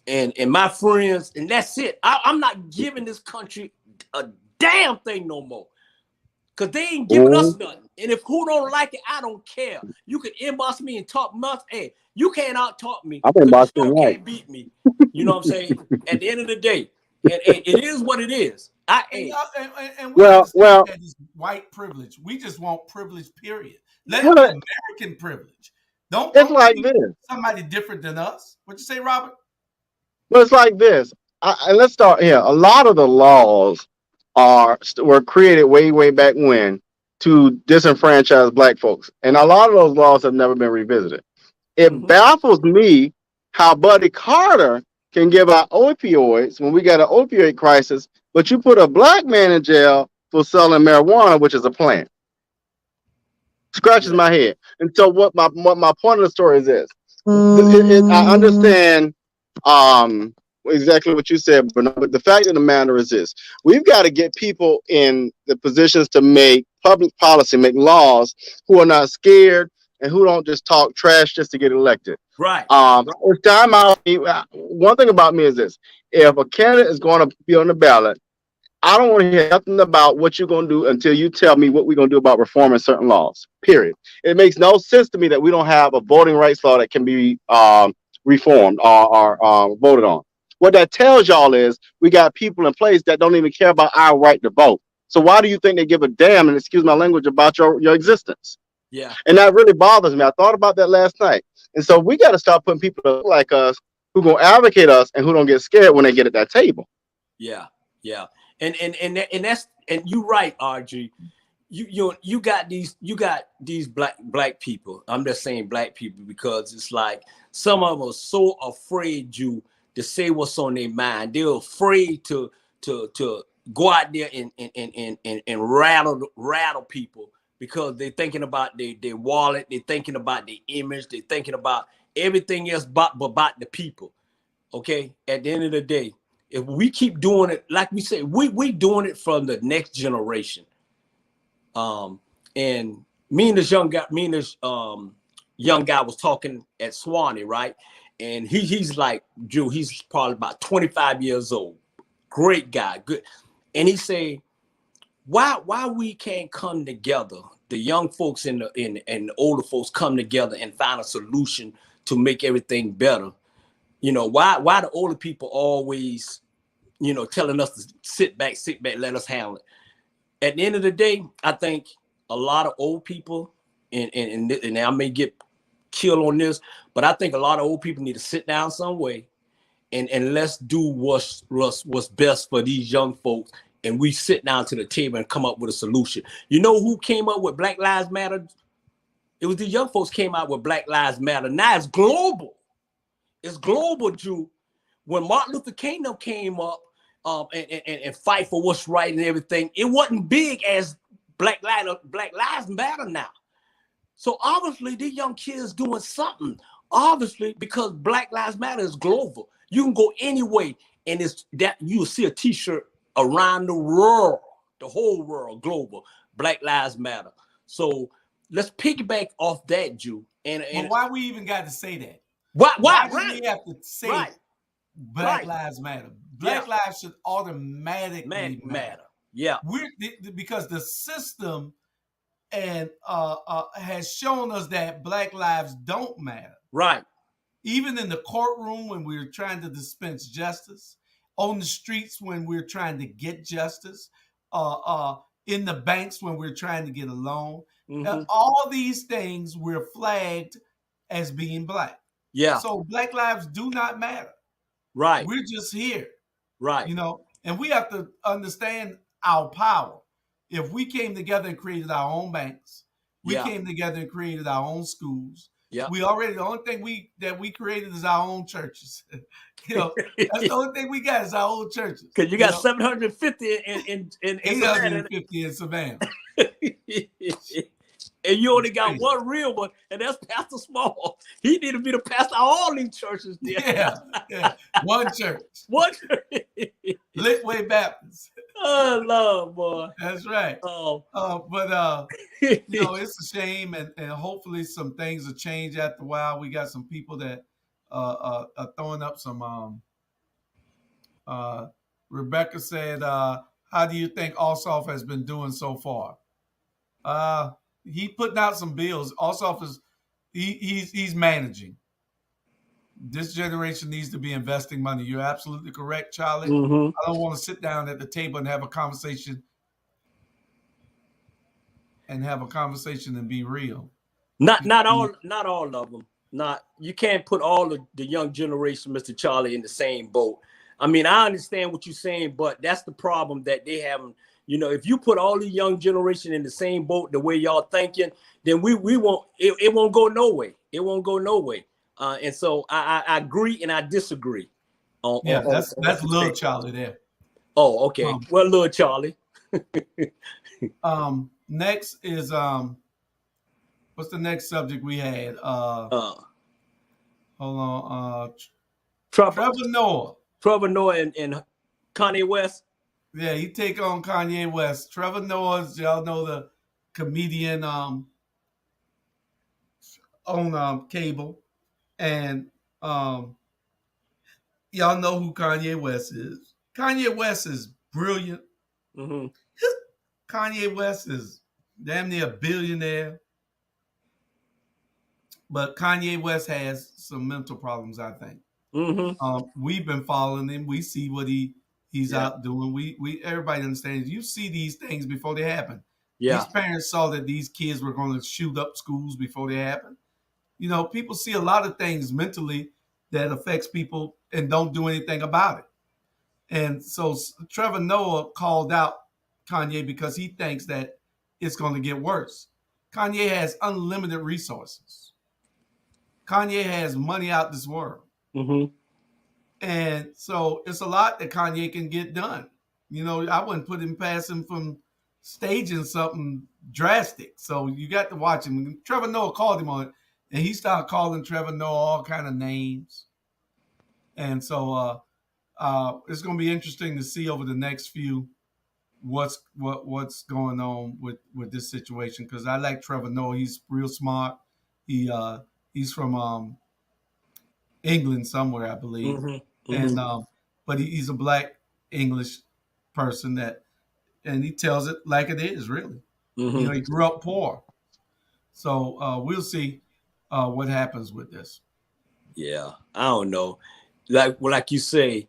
and my friends, and that's it. I'm not giving this country a damn thing no more. Because they ain't giving us nothing. And if who don't like it, I don't care. You can inbox me and talk much. Hey, you can't out-talk me. You can't beat me. You know what I'm saying? At the end of the day, and it is what it is. Well, this white privilege. We just want privilege, period. Let it be American privilege. Don't like this. Somebody different than us. What you say, Robert? Well, it's like this. Let's start here. A lot of the laws were created way back when to disenfranchise black folks, and a lot of those laws have never been revisited. It baffles me how Buddy Carter can give out opioids when we got an opioid crisis, but you put a black man in jail for selling marijuana, which is a plant. Scratches my head. And so what my point of the story is this. I understand exactly what you said, Bernard, but the fact of the matter is this. We've got to get people in the positions to make public policy, make laws, who are not scared and who don't just talk trash just to get elected. Right. It's time out. One thing about me is this. If a candidate is going to be on the ballot, I don't want to hear nothing about what you're going to do until you tell me what we're going to do about reforming certain laws, period. It makes no sense to me that we don't have a voting rights law that can be reformed or voted on. What that tells y'all is we got people in place that don't even care about our right to vote. So why do you think they give a damn, and excuse my language, about your existence? Yeah. And that really bothers me. I thought about that last night. And so we got to start putting people like us who going to advocate us and who don't get scared when they get at that table. Yeah. Yeah. And that's, and you're right, RG. You got these black people. I'm just saying black people because it's like some of them are so afraid to say what's on their mind. They're afraid to go out there and rattle people because they're thinking about their wallet, they're thinking about their image, they're thinking about everything else but about the people. Okay, at the end of the day, if we keep doing it, like we say, we doing it from the next generation. And me and this young guy was talking at Swanee, right? And he's like, Drew, he's probably about 25 years old. Great guy, good. And he said, why we can't come together, the young folks and the older folks come together and find a solution to make everything better. You know, why the older people always, you know, telling us to sit back, let us handle it. At the end of the day, I think a lot of old people, and I may get killed on this, but I think a lot of old people need to sit down some way and let's do what's best for these young folks. And we sit down to the table and come up with a solution. You know who came up with Black Lives Matter? It was the young folks came out with Black Lives Matter. Now it's global. It's global, Drew. When Martin Luther King came up and fight for what's right and everything, it wasn't big as Black Lives Matter now. So obviously these young kids doing something. Obviously, because Black Lives Matter is global. You can go anyway, and it's that you'll see a T-shirt around the world, the whole world, global. Black Lives Matter. So let's piggyback off that, Drew. And why we even got to say that? Why do right. we have to say Black Lives Matter? Black lives should automatically matter. Yeah, because the system and has shown us that Black lives don't matter. Right. Even in the courtroom when we're trying to dispense justice, on the streets when we're trying to get justice, in the banks when we're trying to get a loan. Mm-hmm. All these things we're flagged as being black. Yeah. So Black lives do not matter. Right. We're just here. Right. You know, and we have to understand our power. If we came together and created our own banks, we came together and created our own schools. Yeah. The only thing we created is our own churches. You know, that's the only thing we got is our own churches. Because you got 750 in 850 in Savannah. And you only got one real one, and that's Pastor Small. He need to be the pastor of all these churches there. Yeah. One church. One church. Litway Baptist. Oh, Lord, boy. That's right. But you know, it's a shame, and hopefully some things will change after a while. We got some people that are throwing up some. Rebecca said, "How do you think Ossoff has been doing so far?" He putting out some bills. Ossoff is he's managing. This generation needs to be investing money. You're absolutely correct, Charlie. Mm-hmm. I don't want to sit down at the table and have a conversation and be real. Not all of them. You can't put all of the young generation, Mr. Charlie, in the same boat. I mean, I understand what you're saying, but that's the problem that they haven't. You know, if you put all the young generation in the same boat the way y'all thinking, then we won't. It won't go no way. It won't go no way. And so I agree and I disagree. That's little Charlie there. Oh, okay. Well, little Charlie. Next is What's the next subject we had? Uh, Hold on. Trevor, Trevor Noah. Trevor Noah and Kanye West. Yeah, he take on Kanye West. Trevor Noah, y'all know the comedian on cable, and um, y'all know who Kanye West is. Kanye West is brilliant. Mm-hmm. Kanye West is damn near a billionaire, but Kanye West has some mental problems, I think. Mm-hmm. We've been following him. We see what he's Yeah. out doing. We everybody understands. You see these things before they happen. Yeah. These parents saw that these kids were going to shoot up schools before they happen. You know, people see a lot of things mentally that affects people and don't do anything about it. And so Trevor Noah called out Kanye because he thinks that it's going to get worse. Kanye has unlimited resources. Kanye has money out this world. Mm-hmm. And so it's a lot that Kanye can get done. You know, I wouldn't put him past him from staging something drastic. So you got to watch him. Trevor Noah called him on it, and he started calling Trevor Noah all kind of names. And so it's going to be interesting to see over the next few what's going on with this situation, because I like Trevor Noah. He's real smart. He's from England somewhere, I believe, Mm-hmm. and Mm-hmm. but he's a black English person and he tells it like it is. Really, you know, Mm-hmm. he grew up poor, so we'll see what happens with this. Yeah. I don't know. Like you say,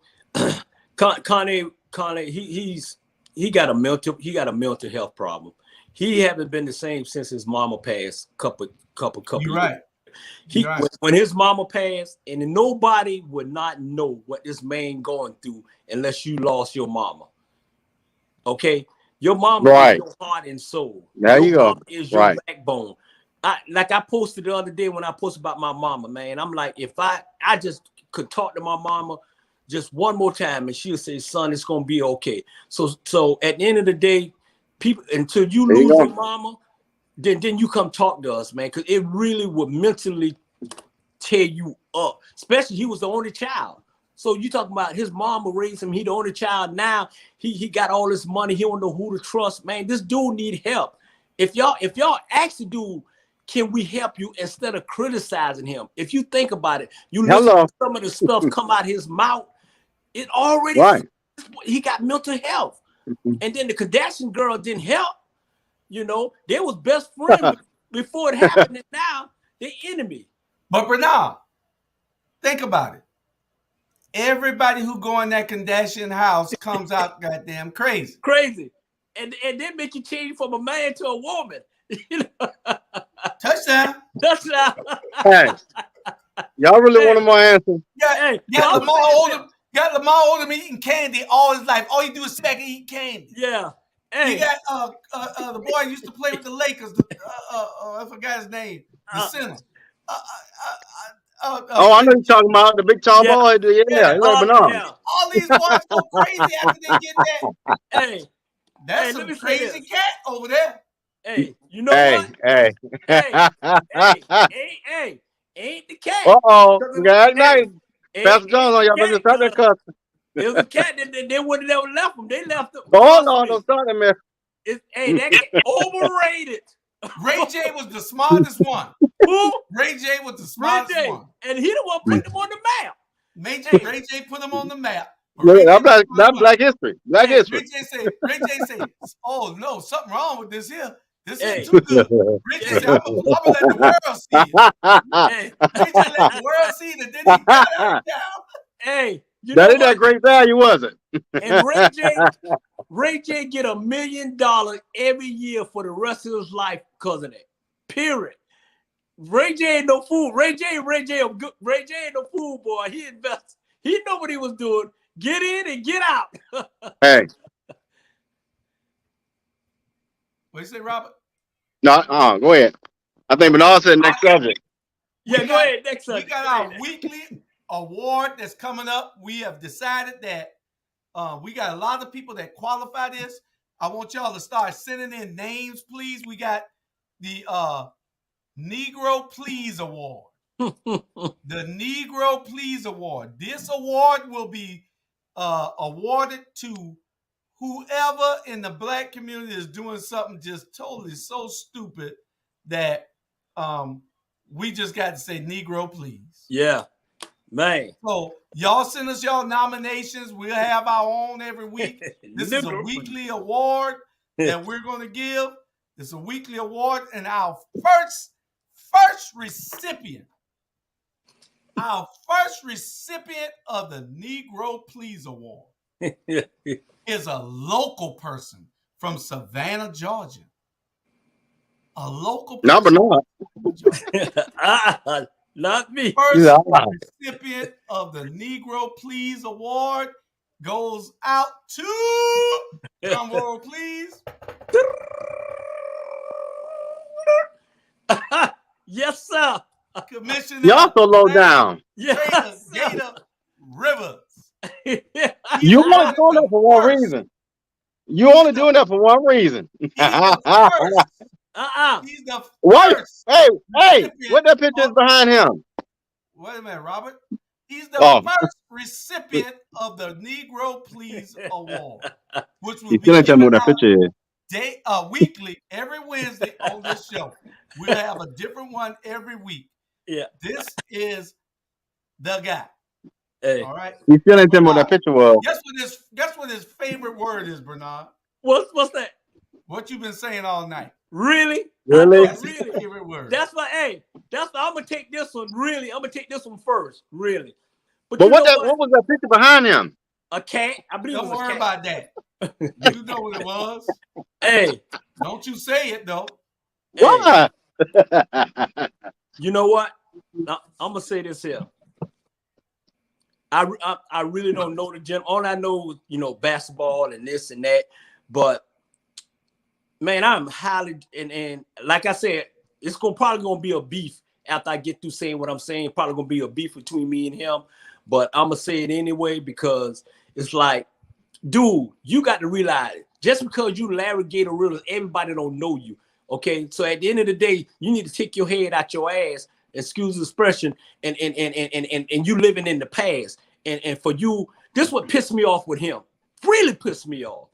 Kanye, he got a mental health problem. He haven't been the same since his mama passed couple You're years. right. You're right. When his mama passed, and nobody would not know what this man going through unless you lost your mama. Okay, your mama is Right. your heart and soul. There Your you go. mama is your Right. backbone. I posted the other day when I posted about my mama, man. I'm like, if I just could talk to my mama just one more time, and she'll say, "Son, it's gonna be okay." So at the end of the day, people, until you There you lose go. your mama, then you come talk to us, man, because it really would mentally tear you up. Especially he was the only child. So you talking about his mama raised him. He the only child now. He got all this money. He don't know who to trust. Man, this dude need help. If y'all ask the dude, can we help you, instead of criticizing him? If you think about it, you listen Hello. to some of the stuff come out his mouth. It already, Right. he got mental health. And then the Kardashian girl didn't help. You know, they was best friends before it happened, and now they're enemy. But Bernard, think about it. Everybody who go in that Kardashian house comes out goddamn crazy. Crazy. And they make you change from a man to a woman. You know? Touchdown. That's not. Hey, y'all really want more answers? Got Lamar Odom eating candy all his life. All he do is sit back and eat candy. Yeah. He got the boy who used to play with the Lakers. I forgot his name. The center. I know you're talking about the big tall boy. Yeah, like Bernard. All these boys go crazy after they get that. Hey, that's some crazy cat over there. Hey, you know what? Hey. Ain't the cat. We got it night. Pastor Jones on y'all better start that cuss. It was a cat that they wouldn't have never left him. They left him. Oh no, don't start that man. That cat overrated. Ray J was the smartest one. Who? Ray J was the smartest one. And he the one put them on the map. Ray J put them on the map. That's Black history. Black history. Ray J say, oh no, something wrong with this here. This ain't too good. Ray J said, I'm gonna let the world see it. Ray J let the world see it, and then he got it down. Hey, that ain't that great value, was it? And Ray J get $1 million every year for the rest of his life because of that. Period. Ray J ain't no fool. Ray J ain't no fool, boy. He invested. He know what he was doing. Get in and get out. Hey. What you say, Robert? No, go ahead. I think Bernard said next subject. Yeah, go ahead. Next subject. We got our weekly award that's coming up. We have decided that we got a lot of people that qualify this. I want y'all to start sending in names, please. We got the Negro Please Award. The Negro Please Award. This award will be awarded to whoever in the black community is doing something just totally so stupid that we just got to say Negro please. Yeah, man. So y'all send us y'all nominations. We'll have our own every week. This is a weekly award that we're going to give. It's a weekly award, and our first recipient, of the Negro Please Award is a local person from Savannah, Georgia. A local person. Not me. First recipient of the Negro Please Award goes out to, drum roll please. Yes, sir. Commissioner. Y'all so low down. Yes, Gator Rivers. You only doing that for one reason. You only doing that for one reason. He's the first. He's the first. Hey, what that picture is behind him? Wait a minute, Robert. He's the first recipient of the Negro Please Award, which will be given out that picture is. Weekly, every Wednesday on this show. We'll have a different one every week. Yeah. This is the guy. Hey. All right. You still ain't telling me what that picture was. Guess what his favorite word is, Bernard? What's that? What you've been saying all night. Really? That's his favorite word. That's why, I'm gonna take this one. Really, I'm gonna take this one first. Really. But what was that picture behind him? A cat. I believe Don't it was worry a cat. about that. You know what it was. Hey. Don't you say it though. Why? You know what? I'm gonna say this here. I really don't know the gym. All I know is, basketball and this and that. But man, I'm highly and like I said, it's probably gonna be a beef after I get through saying what I'm saying. Probably gonna be a beef between me and him. But I'm gonna say it anyway because it's like, dude, you got to realize just because you Larry Gator Rivers, everybody don't know you. Okay, so at the end of the day, you need to take your head out your ass, excuse the expression, and you living in the past. And for you, this what pissed me off with him. Really pissed me off.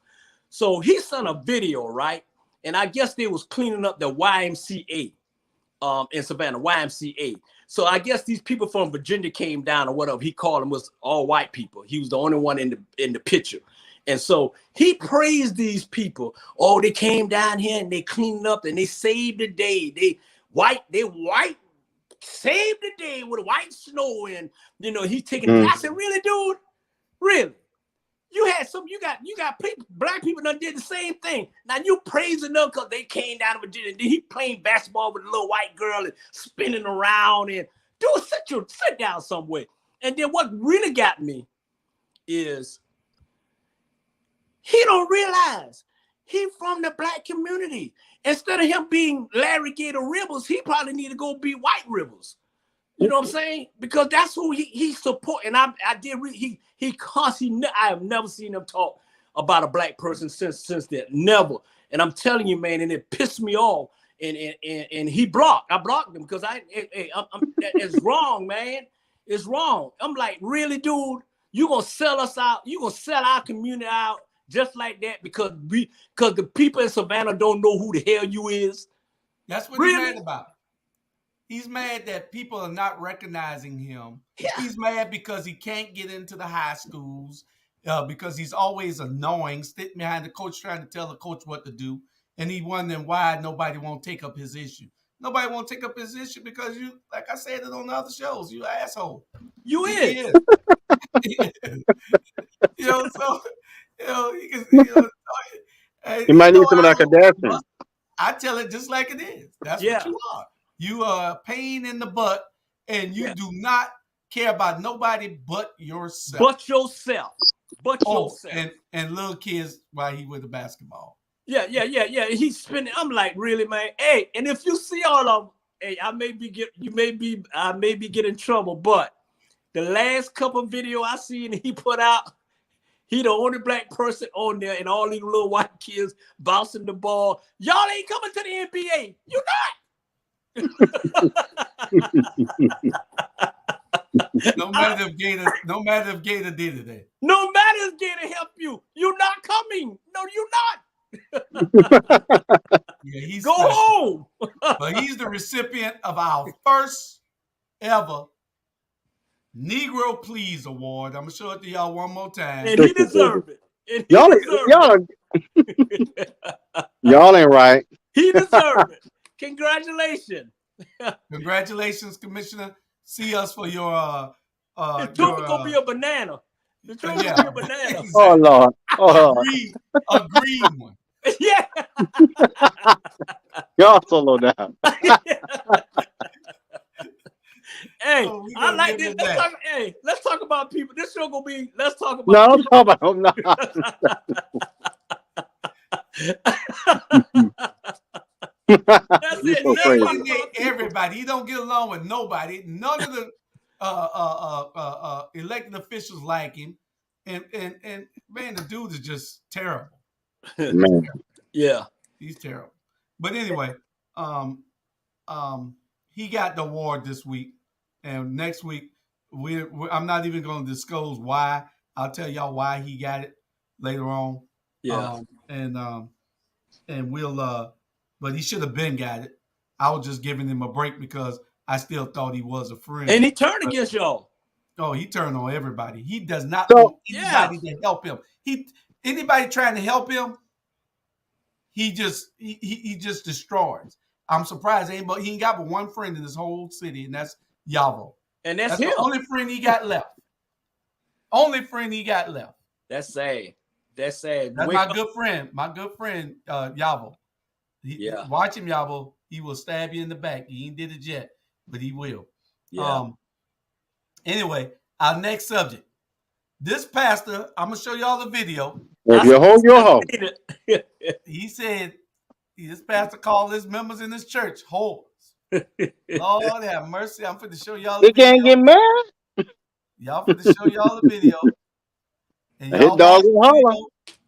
So he sent a video, right? And I guess they was cleaning up the YMCA in Savannah, YMCA. So I guess these people from Virginia came down or whatever. He called them was all white people. He was the only one in the picture. And so he praised these people. Oh, they came down here and they cleaned up and they saved the day. They white saved the day with white snow and he's taking. I said, really, dude? Really? You got people, black people done did the same thing. Now you praising them because they came down to Virginia. Then he playing basketball with a little white girl and spinning around and sit down somewhere. And then what really got me is he don't realize he from the black community. Instead of him being Larry Gator Rivers, he probably need to go be White Rivers. You know what I'm saying? Because that's who he support. And I have never seen him talk about a black person since then. Never. And I'm telling you, man, and it pissed me off. And he blocked. I blocked him because it's wrong, man. It's wrong. I'm like, really, dude? You gonna sell us out? You gonna sell our community out just like that because the people in Savannah don't know who the hell you is? That's what he's mad about. He's mad that people are not recognizing him. Yeah. He's mad because he can't get into the high schools because he's always annoying, sitting behind the coach trying to tell the coach what to do. And he wondering why nobody won't take up his issue. Nobody won't take up his issue because you, like I said it on the other shows, you asshole. You is. You might need some of that Kardashian. I tell it just like it is. That's what you are. You are a pain in the butt, and you do not care about nobody but yourself. But yourself. And little kids while he with the basketball. Yeah. He's spinning. I'm like, really, man? Hey, and if you see all of them, hey, I may be get in trouble, but the last couple of videos I seen he put out, he the only black person on there, and all these little white kids bouncing the ball. Y'all ain't coming to the NBA. You not. No matter if Gator did it. No matter if Gator help you, you're not coming. No, you're not. Yeah, he's go special. home. But he's the recipient of our first ever Negro Please Award. I'm gonna show it to y'all one more time. And he deserved it. And he Y'all, deserved it. y'all ain't right. He deserved it. Congratulations. Congratulations, Commissioner. See us for your The truth gonna be a banana. The truth yeah. gonna be a banana. Oh Lord. Oh, a green one. Yeah. y'all so low down. Hey, Oh, we I gonna like give this. him that. Let's talk about people. This show gonna be. Let's talk about. No, don't talk about him. No. That's You it. so Let's crazy. talk about Everybody. He don't get along with nobody. None of the elected officials like him. And man, the dude is just terrible. Man. Yeah. He's terrible. But anyway, he got the award this week, and next week I'm not even going to disclose why. I'll tell y'all why he got it later on. Yeah. And we'll but he should have been got it. I was just giving him a break because I still thought he was a friend. And he turned against y'all. Oh, he turned on everybody. He does not So- want anybody to help him. Anybody trying to help him, he just destroys. I'm surprised he ain't got but one friend in this whole city, and that's Yavo. And that's him. the only friend he got left. Only friend he got left. That's sad. That's sad. That's Wake my up. good friend. My good friend, Yavo. Yeah. Watch him, Yavo. He will stab you in the back. He ain't did it yet, but he will. Yeah. Anyway, our next subject. This pastor, I'm gonna show y'all the video. If you hold your hoe. He said this pastor called his members in his church whores. Lord have mercy. I'm finna show y'all the He video. can't get mad. Y'all finna show y'all the video. And His y'all dog watch the will holler.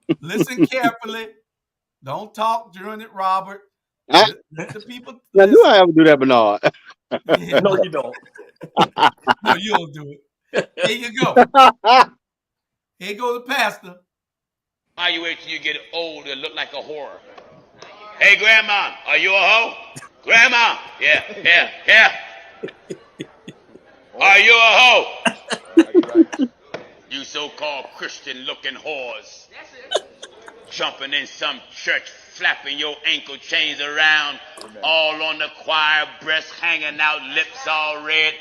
video. Listen carefully. Don't talk during it, Robert. I- Let the people Now, do I ever do that, Bernard? Yeah, No, you don't. no, you don't do it. Here you go. Here go the pastor. Why you wait till you get old and look like a whore? Hey, Grandma, are you a hoe? Grandma, yeah. Are you a hoe? You so-called Christian-looking whores. Jumping in some church, flapping your ankle chains around, all on the choir, breasts hanging out, lips all red,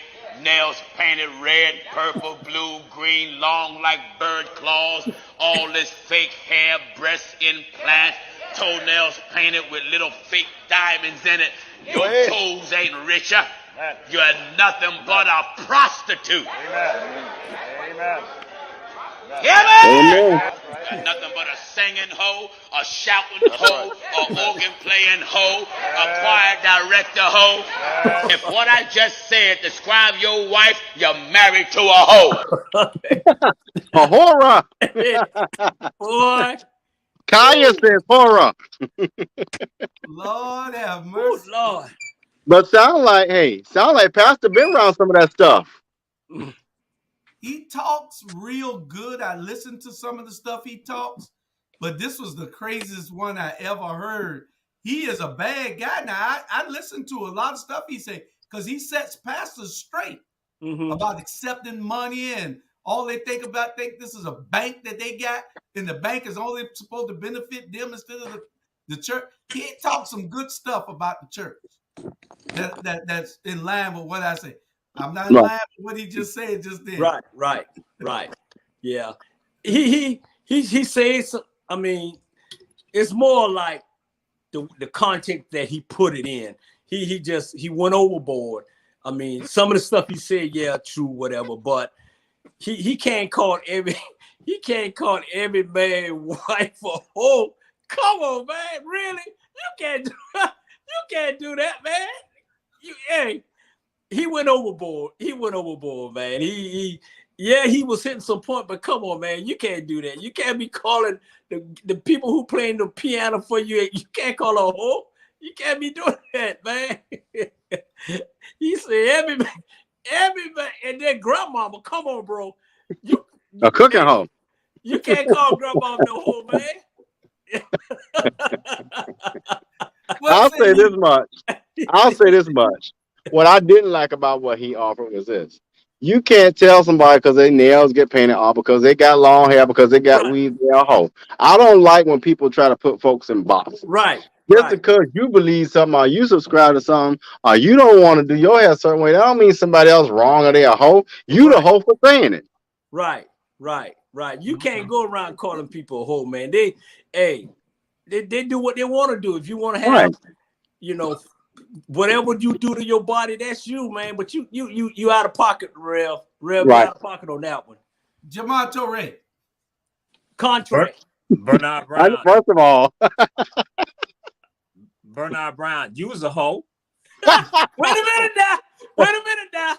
nails painted red, purple, blue, green, long like bird claws, all this fake hair, breast implants, toenails painted with little fake diamonds in it. Your toes ain't richer. You're nothing but a prostitute. Amen. Hear me? Amen. You're nothing but a singing hoe, a shouting hoe, a organ playing hoe, a choir director hoe. If what I just said describe your wife, you're married to a hoe. A horror. Boy. Kanye says horror. Lord have Oh, mercy. Lord. But sound like Pastor been around some of that stuff. He talks real good. I listened to some of the stuff he talks, but this was the craziest one I ever heard. He is a bad guy. Now, I listened to a lot of stuff he said because he sets pastors straight about accepting money and all they think this is a bank that they got, and the bank is only supposed to benefit them instead of the church. He talks some good stuff about the church that's in line with what I say. I'm not in line with what he just said just then. Right. Yeah. He says, I mean, it's more like the content that he put it in. He went overboard. I mean, some of the stuff he said, yeah, true, whatever, but he can't call every man wife a hoe. Come on, man, really? You can't do that, man. He went overboard. He went overboard, man. He was hitting some point, but come on, man, you can't do that. You can't be calling the people who playing the piano for you. You can't call a hoe. You can't be doing that, man. He said everybody, and then grandmama. Come on, bro. A cooking hoe. You can't call grandmama no hoe, man. I'll say this much. What I didn't like about what he offered was this. You can't tell somebody because their nails get painted off, because they got long hair, because they got weave, they're a hoe. I don't like when people try to put folks in boxes. Right. Just because you believe something, or you subscribe to something, or you don't want to do your hair a certain way, that don't mean somebody else wrong or they a hoe. You the hoe for saying it. Right. You can't go around calling people a hoe, man. They do what they want to do. If you want to have, whatever you do to your body, that's you, man. But you out of pocket, Rev. Right. You out of pocket on that one. Jamal Torre. Contract. Bernard Brown. First of all, Bernard Brown, you was a hoe. Wait a minute now.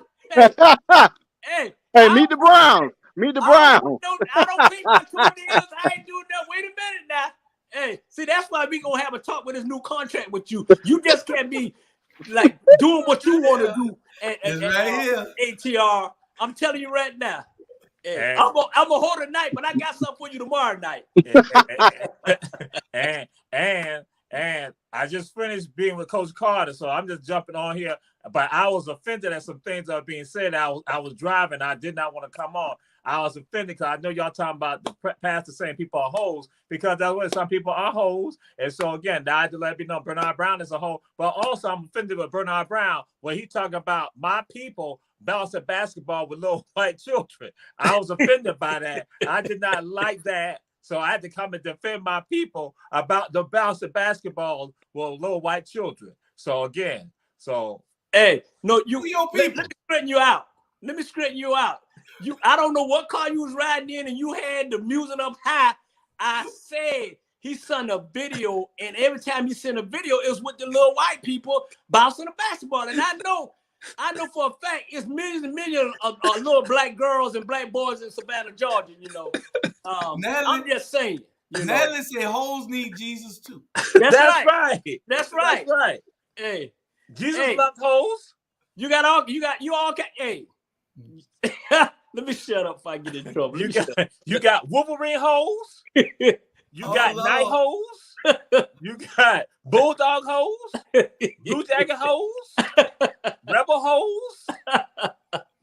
Hey, meet the Browns. Meet the Browns. I don't think my toenails. I ain't doing that. Wait a minute now. Hey, see, that's why we gonna have a talk with this new contract with you. You just can't be like doing what you want to do at ATR. I'm telling you right now. Hey, I'm a hold tonight, but I got something for you tomorrow night. And I just finished being with Coach Carter, so I'm just jumping on here. But I was offended at some things that are being said. I was driving. I did not want to come on. I was offended because I know y'all talking about the pastor saying people are hoes, because that's what some people are hoes. And so again, I had to let me know Bernard Brown is a hoe. But also I'm offended with Bernard Brown when he talking about my people bouncing basketball with little white children. I was offended by that. I did not like that. So I had to come and defend my people about the bouncing basketball with little white children. So again, hey, no, let me straighten you out. I don't know what car you was riding in and you had the music up high. I said he sent a video, and every time he sent a video, it was with the little white people bouncing the basketball. And I know for a fact it's millions and millions of little black girls and black boys in Savannah, Georgia, I'm just saying. Natalie said hoes need Jesus too. That's right. Hey, Jesus loves hoes. You all hey. Let me shut up if I get in trouble. You got Wolverine hoes. You got night hoes. You got bulldog hoes. Blue jacket hoes. Rebel hoes.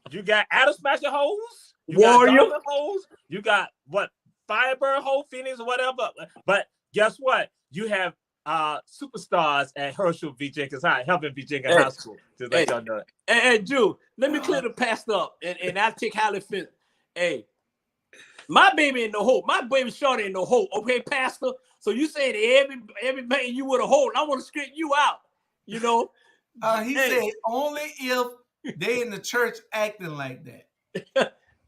You got Adam Smasher hoes. You Warrior got hoes. You got what? Firebird hoe, Phoenix, or whatever. But guess what? You have superstars at Herschel V. Jenkins High, Helping V. Jenkins High School. Just let y'all know that. Hey, Drew, let me clear the past up, and I'll take how it fits. Hey, my baby ain't no hoe. My baby shorty ain't no hoe. Okay, Pastor? So you saying every man you with a hoe, I want to straighten you out. He said only if they in the church acting like that.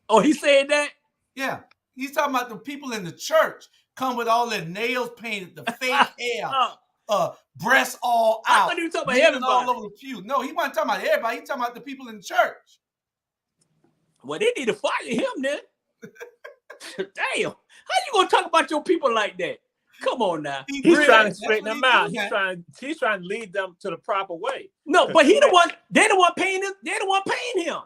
Oh, he said that? Yeah. He's talking about the people in the church come with all their nails painted, the fake hair, breasts all out. I thought he was talking about everybody. All over the pew. No, he wasn't talking about everybody. He's talking about the people in the church. Well, they need to fire him then. Damn. How you going to talk about your people like that? Come on now. He's trying to straighten them out. He's trying to lead them to the proper way. No, but they're the one paying him. They're the one paying him.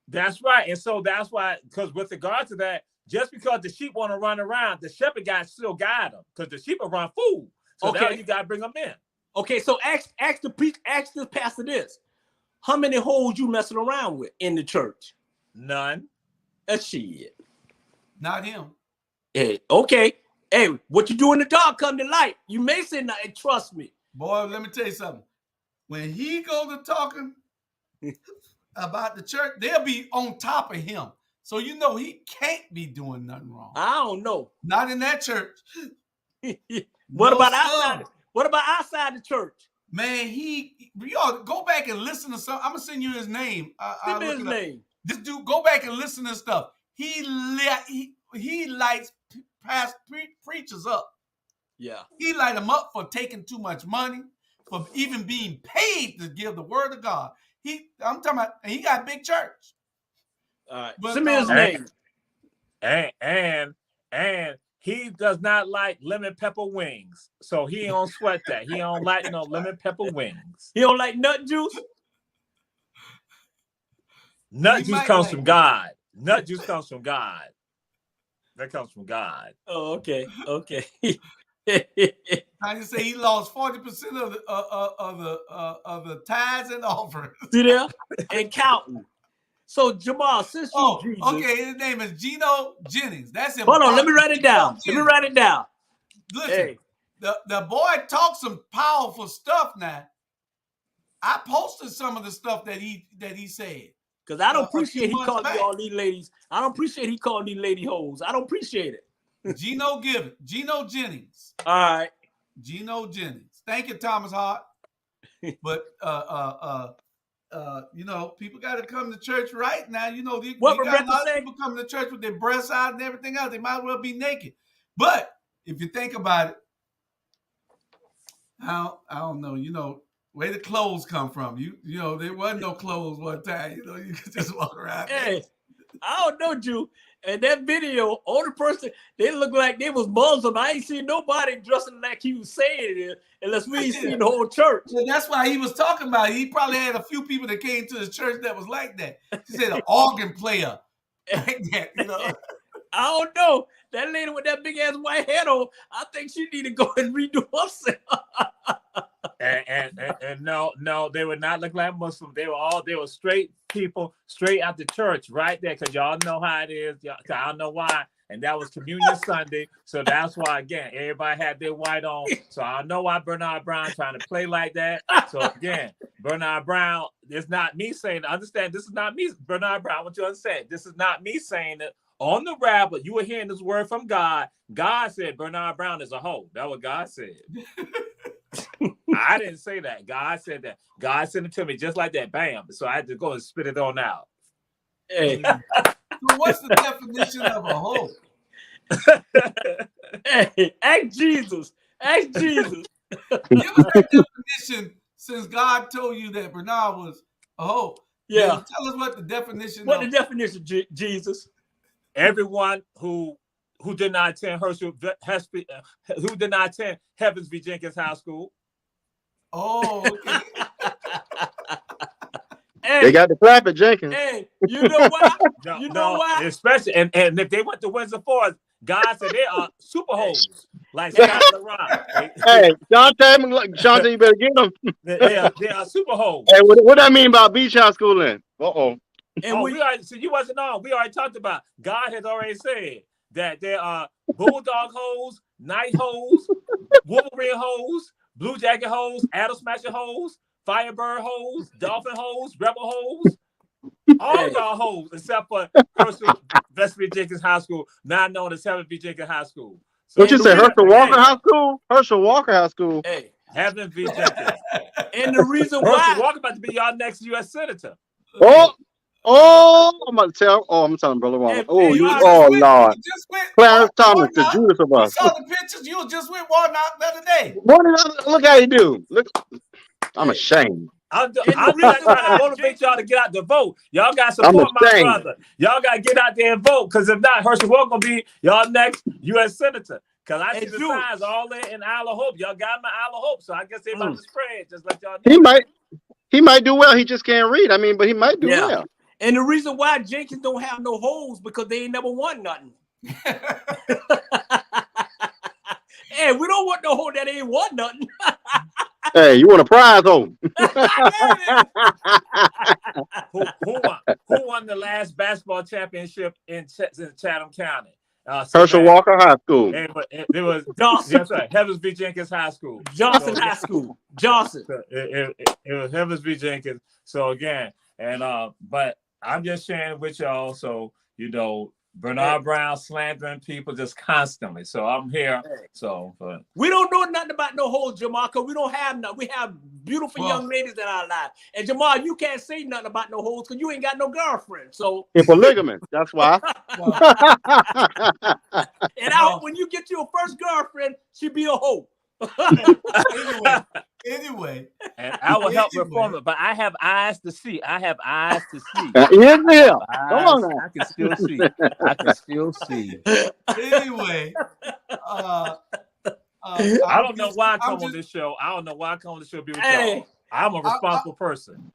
That's right. And so that's why, because with regard to that, just because the sheep want to run around, the shepherd guy still guide them, because the sheep will run food. So now you got to bring them in. Okay, so ask the pastor this. How many hoes you messing around with in the church? None. That's shit. Not him. Hey, okay. Hey, what you do in the dark come to light. You may say nothing, trust me. Boy, let me tell you something. When he goes to talking about the church, they'll be on top of him. So he can't be doing nothing wrong. I don't know. Not in that church. What about outside? What about outside the church? Man, you ought to go back and listen to some. I'm gonna send you his name. Send me his name. This dude, go back and listen to stuff. He lights past preachers up. Yeah. He light them up for taking too much money, for even being paid to give the word of God. I'm talking about, and he got a big church. All right. Send me his name. And he does not like lemon pepper wings, so he don't sweat that. He don't like no lemon pepper wings. He don't like nut juice. Nut juice comes from God. Nut juice comes from God. That comes from God. Oh, okay. I just say he lost 40% of the tithes and offerings. See there? And counting. So Jamal, since you Jesus, okay, his name is Gino Jennings. That's him. Hold on, let me write it down. Listen, hey. the boy talks some powerful stuff now. I posted some of the stuff that he said. Because I don't appreciate he called me all these ladies. I don't appreciate he called these lady hoes. I don't appreciate it. Gino Jennings. All right. Gino Jennings. Thank you, Thomas Hart. But people got to come to church right now. What got Rebecca a lot said? of people coming to church with their breasts out and everything else. They might as well be naked. But if you think about it, I don't know. Where the clothes come from? There wasn't no clothes one time. You could just walk around. Hey, I don't know, Jew. And that video, only person, they look like they was Muslim. I ain't seen nobody dressing like he was saying it unless we ain't seen the whole church. Well, that's why he was talking about it. He probably had a few people that came to his church that was like that. He said an organ player like that, I don't know. That lady with that big ass white head on, I think she need to go and redo herself. And no, they would not look like Muslims. They were straight people, straight out the church, right there. Because y'all know how it is. I don't know why. And that was Communion Sunday. So that's why, again, everybody had their white on. So I don't know why Bernard Brown trying to play like that. So again, Bernard Brown, it's not me saying it. Understand, this is not me, Bernard Brown. I want you to understand, this is not me saying it. On the Rabble, you were hearing this word from God. God said Bernard Brown is a hoe. That's what God said. I didn't say that. God said that. God sent it to me just like that. Bam. So I had to go and spit it on out. Hey. So what's the definition of a hoe? Hey, ask Jesus. Give us that definition since God told you that Bernard was a hoe. Yeah. Tell us what the definition What the definition, Jesus? Everyone who did not attend who did not attend Heavens V. Jenkins High School. Oh, okay. Hey, they got the clap at Jenkins. Hey, you know why? Why? Especially, and if they went to Windsor Forest, God said they are super hoes. Like Scott LaRon. Hey, Shante, you better get them. They are super hoes. Hey, what I mean about Beach High School then? Uh-oh. And you wasn't on. We already talked about. God has already said that there are bulldog hoes, night hoes, Wolverine hoes, blue jacket hoes, Adam Smasher hoes, Firebird hoes, dolphin hoes, rebel hoes. All y'all hoes except for West V. Jenkins High School, now known as Heaven V. Jenkins High School. So what you say, Herschel Walker High School? Herschel Walker High School. Hey, Heaven V. Jenkins. And the reason why Herschel Walker about to be y'all next U.S. Senator. I'm telling Brother Walker. Lord. Clarence Thomas, the Judas of us. I saw the pictures. You just went Walmart the other day. Look how you do. Look, I'm ashamed. I'm really trying to motivate y'all to get out to vote. Y'all got to support my brother. Y'all got to get out there and vote. Because if not, Herschel Walker going to be y'all next U.S. Senator. Because I see the signs all there in Isle of Hope. Y'all got my Isle of Hope. So I guess they about to spread. Just let y'all know. He might do well. He just can't read. I mean, but he might do well. And the reason why Jenkins don't have no holes because they ain't never won nothing. Hey, we don't want no hole that ain't won nothing. Hey, you want a prize, Who won the last basketball championship in Chatham County? Herschel Walker High School. It was Johnson. That's right. Heavens V. Jenkins High School. Johnson High School. Johnson. It was Heavens V. Jenkins. So again, but I'm just sharing with y'all. So Bernard Brown slandering people just constantly. So I'm here. So we don't know nothing about no holes, Jamal, because we don't have none. We have beautiful young ladies that are alive. And Jamal, you can't say nothing about no holes because you ain't got no girlfriend. So it's polygamous. That's why. And I hope when you get your first girlfriend, she be a hoe. Anyway, Anyway. And I will help reform it, but I have eyes to see. I have eyes to see. Here's the hell. Come on now. I can still see. I can still see. Anyway, I don't know why I come on this show. I don't know why I come on this show to be with y'all. I'm a responsible person.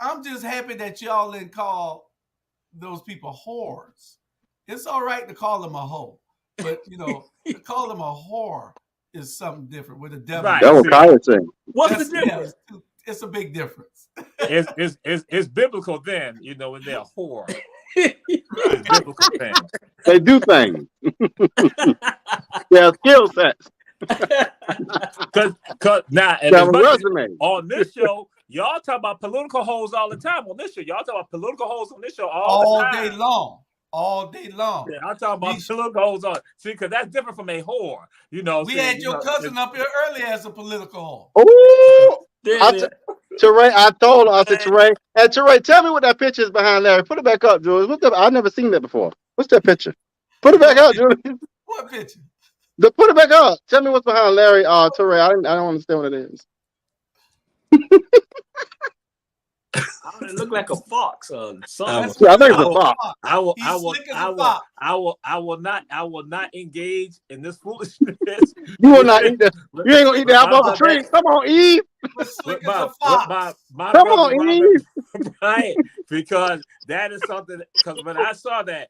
I'm just happy that y'all didn't call those people whores. It's all right to call them a hoe, but to call them a whore is something different with the devil. Right. That was Kanye saying. What's the difference? It's a big difference. It's biblical then, when they're a whore. It's biblical then. They do things. They have skill sets. Cause now on this show, y'all talk about political hoes all the time. On this show, y'all talk about political hoes on this show all the time. Day long. All day long. Yeah, I'm talking about political hoes on. See, because that's different from a whore. We had your cousin up here earlier as a political whore. Oh, Teray, I told her, I said, Teray, hey, Teray, tell me what that picture is behind Larry. Put it back up, Julius. I've never seen that before. What's that picture? Put it back up, Julius. What picture? Put it back up. Tell me what's behind Larry. Teray, I don't understand what it is. It look like a fox or something. I think it's a fox. I will not engage in this foolishness. You will not eat that. You ain't gonna eat the apple off the tree. Come on, Eve. Come on, Eve. Right, because that is something. Because when I saw that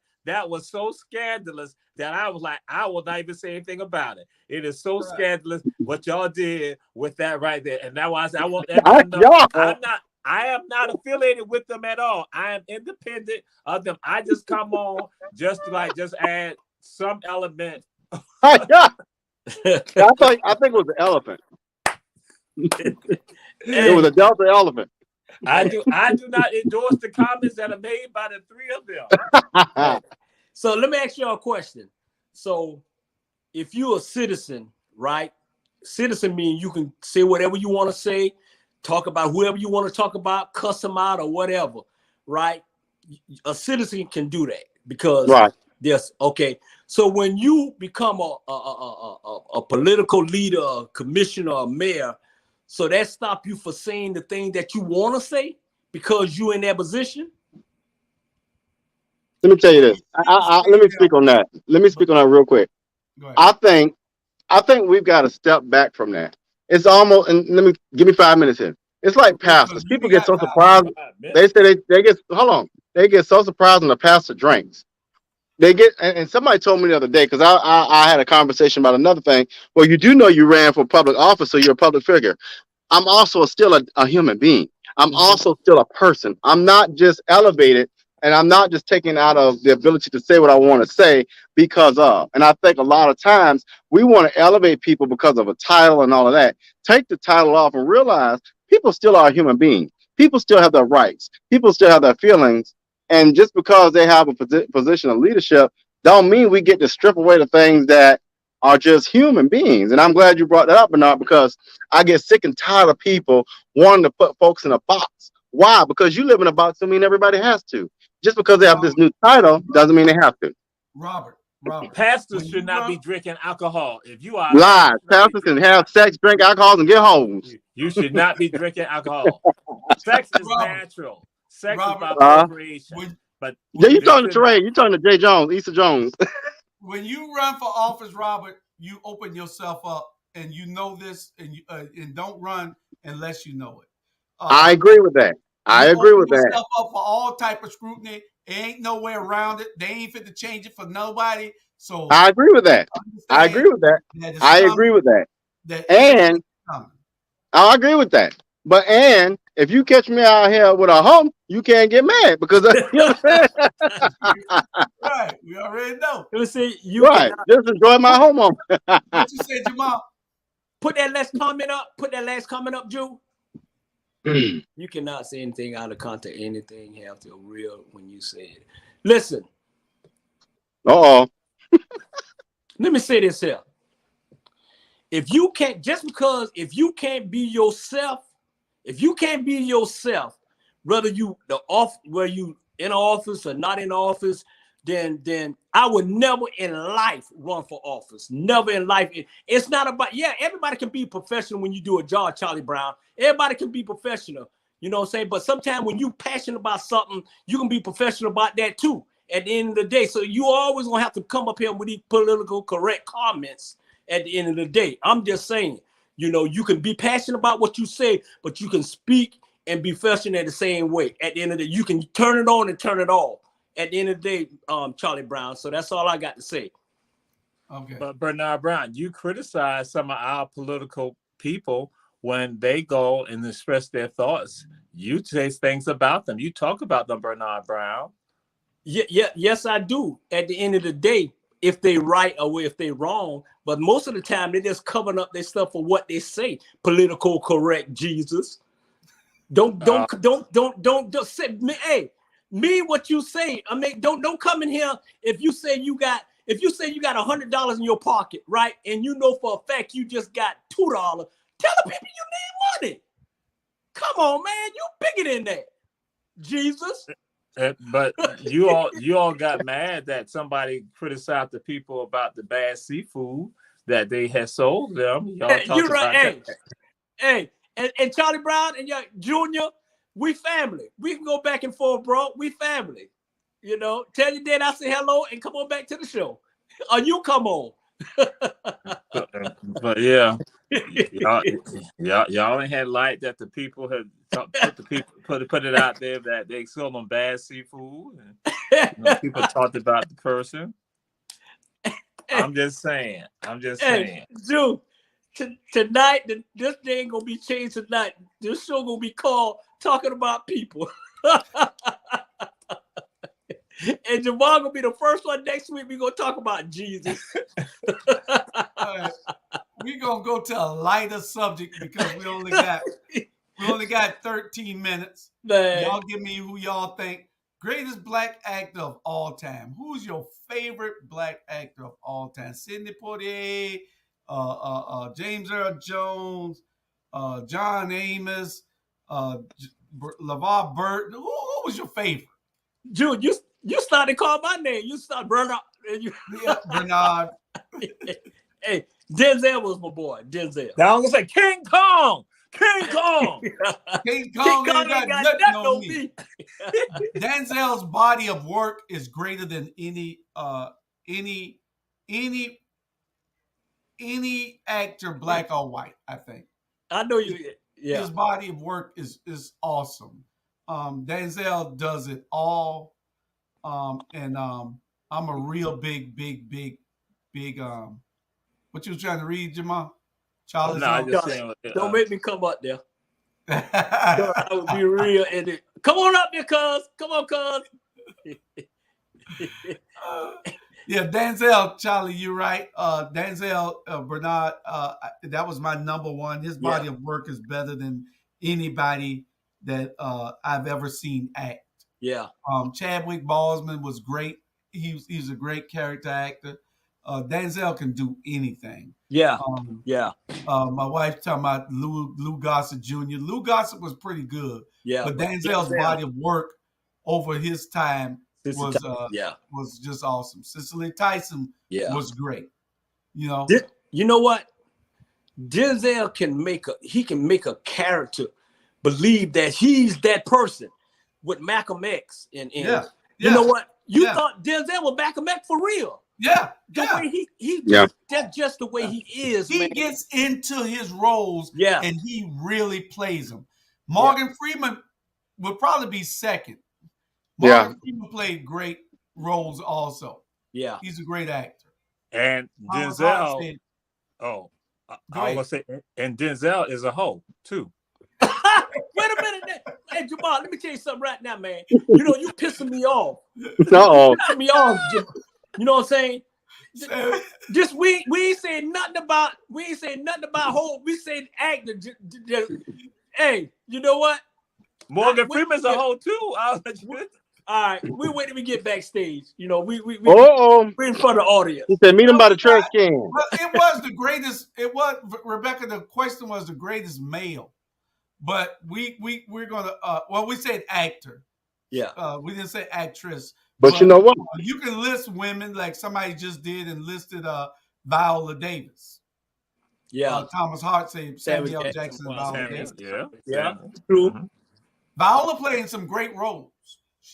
was so scandalous that I was like, I will not even say anything about it. It is so scandalous what y'all did with that right there. And that was I want everyone to know I am not affiliated with them at all. I am independent of them. I just come on just to add some element. I think it was the elephant. It was a Delta elephant. I do not endorse the comments that are made by the three of them. So let me ask you a question. So if you're a citizen, right? Citizen means you can say whatever you want to say, talk about whoever you want to talk about, cuss them out or whatever, right? A citizen can do that because there's okay. So when you become a political leader, a commissioner, a mayor, so that stop you from saying the thing that you want to say because you're in that position? Let me tell you this. Let me speak on that. Let me speak on that real quick. I think we've got to step back from that. It's almost, and give me 5 minutes here. It's like pastors. People get so surprised. They say they get so surprised when the pastor drinks. They get, and somebody told me the other day, because I had a conversation about another thing. Well, you do know you ran for public office, so you're a public figure. I'm also still a human being. I'm also still a person. I'm not just elevated, and I'm not just taken out of the ability to say what I want to say because of. And I think a lot of times we want to elevate people because of a title and all of that. Take the title off and realize people still are human beings. People still have their rights. People still have their feelings. And just because they have a position of leadership, don't mean we get to strip away the things that are just human beings. And I'm glad you brought that up, Bernard, because I get sick and tired of people wanting to put folks in a box. Why? Because you live in a box doesn't mean everybody has to. Just because they have this new title doesn't mean they have to. Robert. Pastors should not be drinking alcohol. If you are lies, pastors can have sex, drink alcohol, and get homes. You should not be drinking alcohol. Sex is natural. Sex is about procreation. But you talking to Teray, you talking to Jay Jones, Issa Jones. When you run for office, Robert, you open yourself up, and you know this, and don't run unless you know it. I agree with that. I agree with that. Yourself up for all type of scrutiny. There ain't no way around it. They ain't fit to change it for nobody. So I agree with that. I agree with that. I agree with that. And I agree with that. But if you catch me out here with a hump, you can't get mad because you know what I'm saying? Right. We already know. Just enjoy my home. What you said, Jamal? Put that last comment up. Put that last comment up, Joe. You cannot say anything out of context. Anything have to real when you say it. Listen. Let me say this here. If you can't be yourself, whether you where you in office or not in office, then I would never in life run for office. Never in life. It's not about, everybody can be professional when you do a job, Charlie Brown. Everybody can be professional. You know what I'm saying? But sometimes when you passionate about something, you can be professional about that too at the end of the day. So you always gonna have to come up here with these political correct comments at the end of the day. I'm just saying, you can be passionate about what you say, but you can speak and be professional the same way. At the end of the day, you can turn it on and turn it off. At the end of the day, Charlie Brown. So that's all I got to say. Okay. But Bernard Brown, you criticize some of our political people when they go and express their thoughts. You say things about them. You talk about them, Bernard Brown. Yes, I do. At the end of the day, if they right or if they wrong, but most of the time they're just covering up their stuff for what they say. Political correct, Jesus. Don't just say me. Hey, mean what you say. I mean, don't come in here if you say you got $100 in your pocket, right? And you know for a fact you just got $2. Tell the people you need money. Come on, man, you bigger than that, Jesus. But you all got mad that somebody criticized the people about the bad seafood that they had sold them. Y'all You're right. About Hey, and Charlie Brown and your Junior, we family. We can go back and forth, bro. We family. Tell your dad I say hello and come on back to the show. Or you come on. But yeah, y'all ain't had light that the people had put it out there that they sold them bad seafood, and people talked about the person. I'm just saying. Dude, tonight this thing ain't gonna be changed tonight. This show gonna be called Talking About People. And Jamal gonna be the first one next week. We gonna talk about Jesus. Right. We gonna go to a lighter subject because we only got 13 minutes. Man. Y'all give me who y'all think greatest black actor of all time. Who's your favorite black actor of all time? Sidney Poitier, James Earl Jones, John Amos, LeVar Burton. Who was your favorite? Jude, you started calling my name. You started Bernard. Bernard. Hey, Denzel was my boy. Denzel. Now I'm gonna say King Kong. King Kong. King Kong ain't got nothing on me. Denzel's body of work is greater than any actor, black or white. I think. I know you. Yeah. His body of work is awesome. Denzel does it all. And I'm a real big. What you was trying to read, Jamal? Charles? Don't make me come up there. I would be real in it. Come on up there, cuz. Come on, cuz. Yeah, Denzel, Charlie, you're right. Denzel, Bernard, that was my number one. His body of work is better than anybody that I've ever seen act. Yeah. Chadwick Boseman was great. He's a great character actor. Denzel can do anything. Yeah. My wife talking about Lou Gossett Jr. Lou Gossett was pretty good. Yeah. But Denzel's body of work over his time was just awesome. Cicely Tyson was great. You know what? Denzel can make a character believe that he's that person with Malcolm X. And you know what? You thought Denzel was Malcolm X for real. Yeah. The way that's just the way he is. He gets into his roles and he really plays them. Morgan Freeman would probably be second. Morgan Freeman played great roles also. Yeah. He's a great actor. And Denzel, I was say, and Denzel is a hoe too. Wait a minute. Hey, Jamal, let me tell you something right now, man. You pissing me off. Pissing me off, Jamal. You know what I'm saying? Just we ain't saying nothing about whole. We said actor. Hey, you know what? Morgan Freeman's a hoe too. All right, we wait till we get backstage. We in front of the audience. He said, "Meet him by the trash can." Well, it was the greatest. It was Rebecca. The question was the greatest male, but we're gonna. We said actor. Yeah. We didn't say actress. But you know what? You can list women like somebody just did and listed Viola Davis. Yeah. Thomas Hart said Samuel Jackson and Viola Samuel, Davis. yeah. True. Mhm. Viola playing some great roles.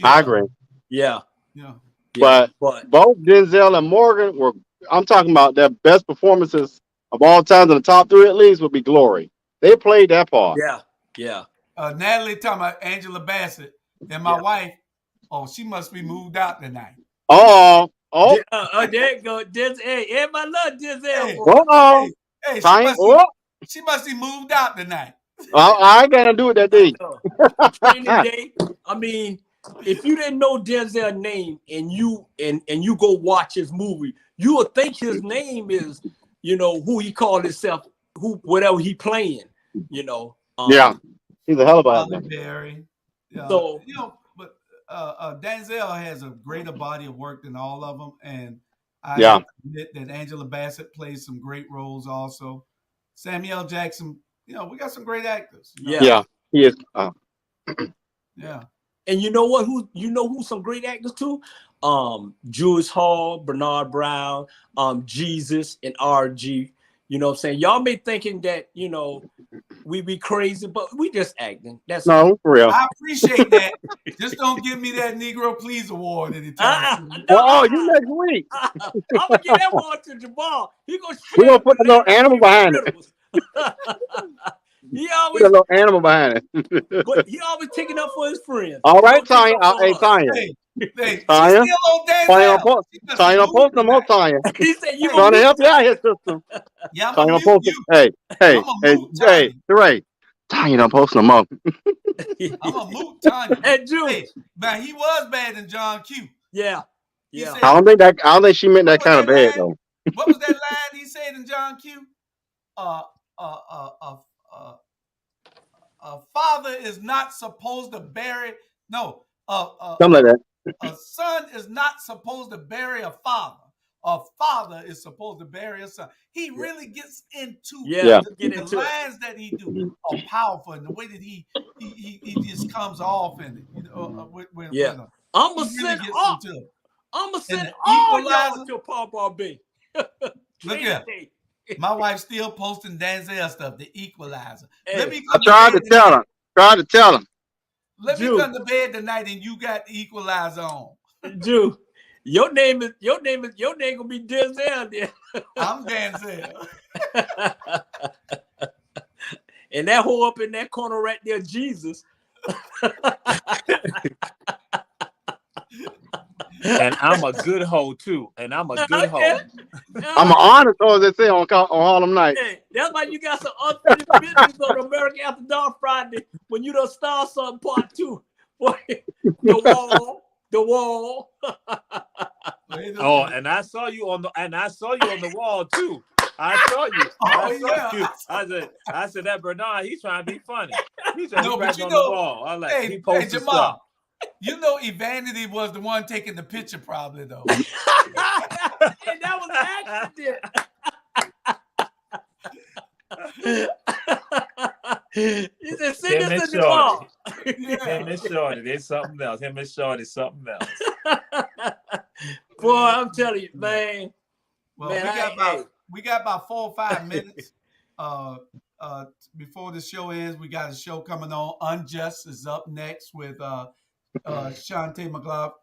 I agree. Yeah. Yeah. But both Denzel and Morgan were. I'm talking about their best performances of all time in the top 3 at least would be Glory. They played that part. Yeah. Yeah. Natalie talking about Angela Bassett and my wife. Oh, she must be moved out tonight. Oh. There you go. Hey, everybody love Denzel. She must be moved out tonight. I ain't gonna do it that day. Training day. I mean, if you didn't know Denzel's name and you go watch his movie, you would think his name is, who he called himself, whatever he playing, Yeah, he's a hell of a actor. Berry. So but Denzel has a greater body of work than all of them, and I admit that Angela Bassett plays some great roles also. Samuel Jackson, we got some great actors. Yeah, he is. Yeah. And you know what? Who's some great actors too? Julius Hall, Bernard Brown, Jesus, and RG. You know what I'm saying? Y'all may thinking that, we be crazy, but we just acting. That's no, for real. I appreciate that. Just don't give me that Negro Please Award anytime. You next week. I'm gonna give that one to Jamal. We're gonna put a little animal behind it. He always put a little animal behind it. But he always taking up for his friends. All right, Tanya. Hey, Tanya. Tanya. Tanya, post no more, Tanya. He said you trying to help you out here, sister. Yeah, I'm Tanya, gonna post it. Hey, Ray. Tanya, don't post no more. I'm gonna mute Tanya. And Jude. Hey, man, he was bad in John Q. Yeah. Said, I don't think she meant that kind of bad though. What was that line he said in John Q? A father is not supposed to bury. No. Something like that. A son is not supposed to bury a father. A father is supposed to bury a son. He really gets into the lines that he do are powerful, and the way that he just comes off and I'm gonna send all y'all to Papa B. Look here. My wife's still posting Denzel stuff, The Equalizer. I tried to tell him. Let me come to bed tonight and you got The Equalizer on. Jude, your name gonna be Denzel there. I'm Denzel. And that whole up in that corner right there, Jesus. And I'm a good hoe too. And I'm a good hoe. I'm an honest hoe, as they say on Harlem Night. Hey, that's why you got some unfinished business on American After Dark Friday when you done start something part 2. The wall. Oh, and I saw you on the wall too. I saw you. I said that Bernard, he's trying to be funny. He's trying to be back on the wall. I like he posted stuff. You know, Evanity was the one taking the picture, probably though. And that was an accident. He said, "Send this to Jamal." Him and Shorty, there's something else. Him and Shorty, something else. Boy, I'm telling you, man. Well, man, we got about 4 or 5 minutes. Before the show ends, we got a show coming on. Unjust is up next with Shantae McLaughlin.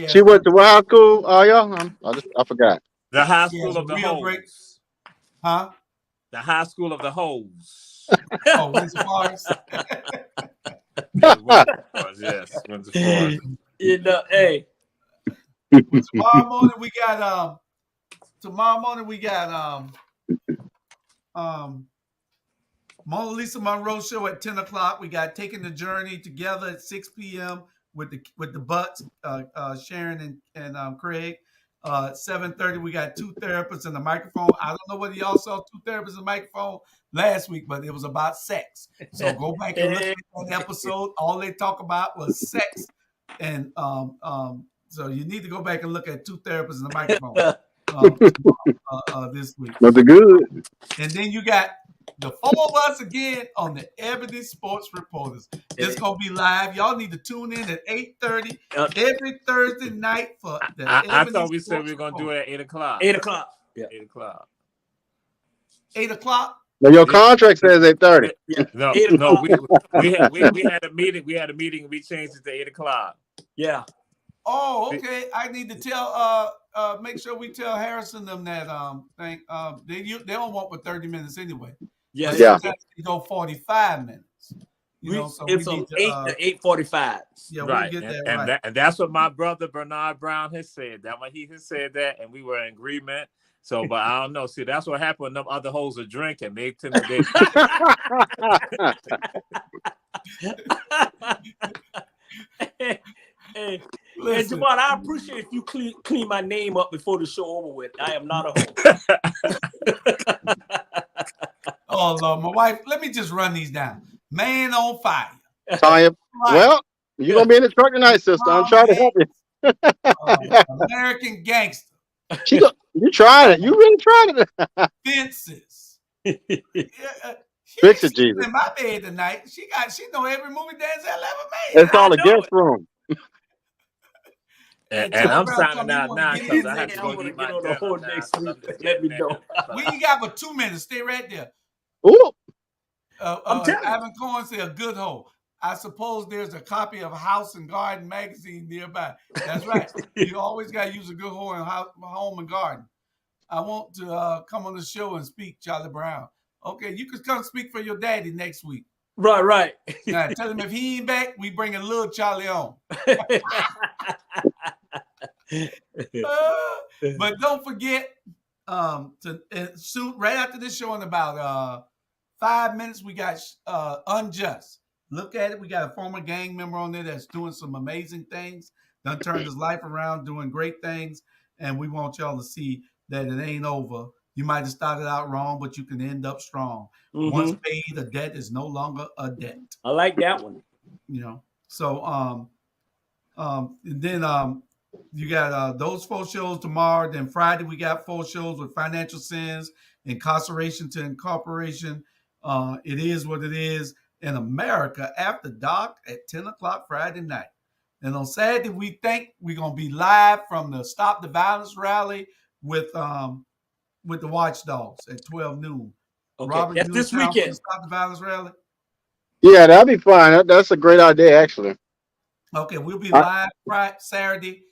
She went to what high school? Y'all? I forgot. The high school of the hoes. Huh? The high school of the hoes. Oh, Windsor Forest. Yes, Windsor Forest. Hey. Tomorrow morning we got Mona Lisa Monroe show at 10 o'clock. We got Taking the Journey Together at 6 p.m. with the Butts, Sharon and Craig. 7:30, we got 2 therapists and a microphone. I don't know whether y'all saw 2 therapists and a microphone last week, but it was about sex. So go back and look at that episode. All they talk about was sex. And so you need to go back and look at 2 therapists and a microphone this week. That's good. And then you got the four of us again on the Ebony Sports Reporters. It's gonna be live. Y'all need to tune in at 8:30 every Thursday night for the I thought we said we were gonna do it at 8:00. 8:00. Yeah. 8:00. 8:00. Now your contract says 8:30. Yeah. No, we had a meeting. We had a meeting. We changed it to 8:00. Yeah. Oh, okay. I need to tell make sure we tell Harrison them that thing. They don't want but 30 minutes anyway. Yeah. But Yeah. sometimes they go 45 minutes. So it's we need from 8 to 8:45. Yeah, Right. we'll get that and right. And that's what my brother Bernard Brown has said. That when he has said that, and we were in agreement. So, but I don't know. See, that's what happened when them other hoes are drinking. They tend to Hey, Javon, I appreciate if you clean my name up before the show over with. I am not a hoe. Oh Lord, my wife. Let me just run these down. Man on fire. Tanya, well, you're gonna be in the truck tonight, sister. I'm trying to help you. American Gangster. You tried it. You really tried it. Fences. Fix it, Jesus. In my bed tonight. She know every movie Denzel ever made. It's called a guest room. And I'm signing out now because I have to go eat my on the whole next week. Let me know. We ain't got but 2 minutes. Stay right there. Ooh. I'm telling you. Ivan Cohen said a good hole. I suppose there's a copy of House and Garden magazine nearby. That's right. You always got to use a good hole in Home and Garden. I want to come on the show and speak, Charlie Brown. Okay, you can come speak for your daddy next week. Right. Now, tell him if he ain't back, we bring a little Charlie on. But don't forget soon, right after this show in about 5 minutes, we got Unjust. Look at it. We got a former gang member on there that's doing some amazing things, done turned his life around, doing great things. And we want y'all to see that it ain't over. You might have started out wrong, but you can end up strong. Mm-hmm. Once paid, a debt is no longer a debt. I like that one. So and then you got those 4 shows tomorrow. Then Friday we got 4 shows with Financial Sins, Incarceration to Incorporation. It is what it is. In America After Dark at 10 o'clock Friday night. And on Saturday, we think we're going to be live from the Stop the Violence rally with the Watchdogs at 12 noon. Okay, Robert, that's this weekend. Stop the Violence rally? Yeah, that'll be fine. That's a great idea, actually. Okay, we'll be live Friday, Saturday,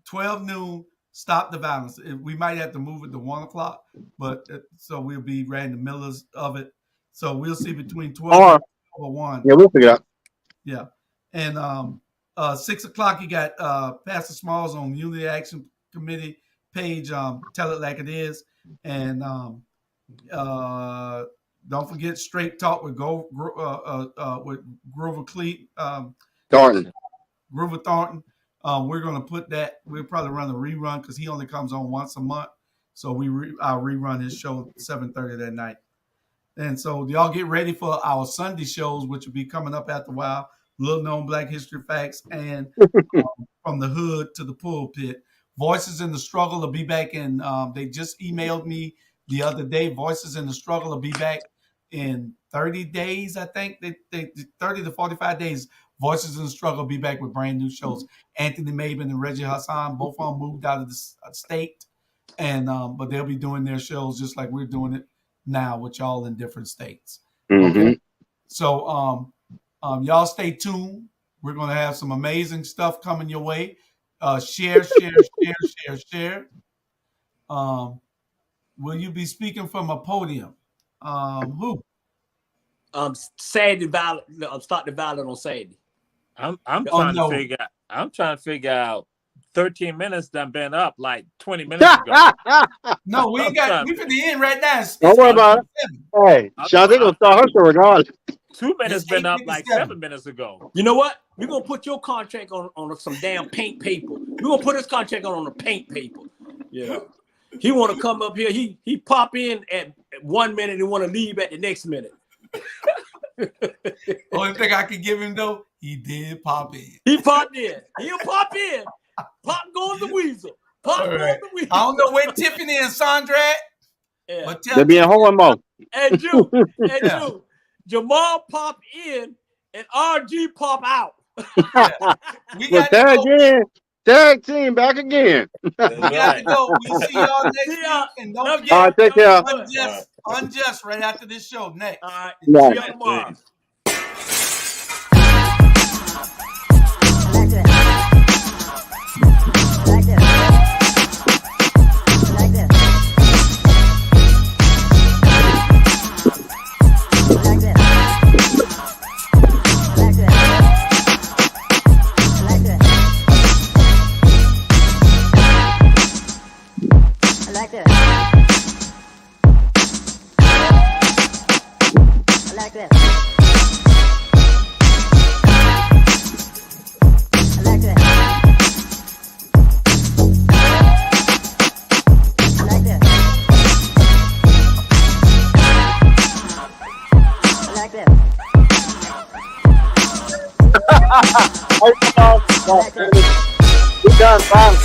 12 noon, Stop the Violence. We might have to move it to 1 o'clock, but so we'll be right in the middle of it. So we'll see between 12 or 1. Yeah, we'll figure it out. Yeah. And 6 o'clock, you got Pastor Smalls on Unity Action Committee page, Tell It Like It Is. And don't forget Straight Talk with Grover Cleet. Thornton. Grover Thornton. We're going to put that, we'll probably run a rerun because he only comes on once a month. So I'll rerun his show at 7:30 that night. And so y'all get ready for our Sunday shows, which will be coming up after a while. Little known Black History Facts and From the Hood to the Pulpit. Voices in the Struggle will be back in, they just emailed me the other day. Voices in the Struggle will be back in 30 days, I think. They 30 to 45 days. Voices in the Struggle will be back with brand new shows. Anthony Maben and Reggie Hassan, both of them moved out of the state. And but they'll be doing their shows just like we're doing it now with y'all in different states. Mm-hmm. Okay. So y'all stay tuned. We're going to have some amazing stuff coming your way. Share. Will you be speaking from a podium? Who? Saturday Violent. I'm starting the Violent on Saturday. I'm trying to figure out 13 minutes done been up like 20 minutes ago. No, we for the end right now. Don't worry about it. Hey, Shante gonna start her show regardless. 2 minutes been up like 7 minutes ago. You know what? We're gonna put your contract on some damn paint paper. We're gonna put his contract on the paint paper. Yeah. He wanna come up here. He pop in at 1 minute and wanna leave at the next minute. Only thing I could give him though, he did pop in. He popped in. He'll pop in. Pop goes the weasel. Pop goes the weasel. I don't know where Tiffany and Sandra at. Yeah. But They'll be in Hohenmo. And Drew, Yeah. Jamal pop in and RG pop out. We Well, got to go. tag team back again. We got to go. We'll see y'all next See week. y'all. And don't All forget, right, take care. unjust right after this show. Next. All right. Yeah. See y'all tomorrow. We done finally.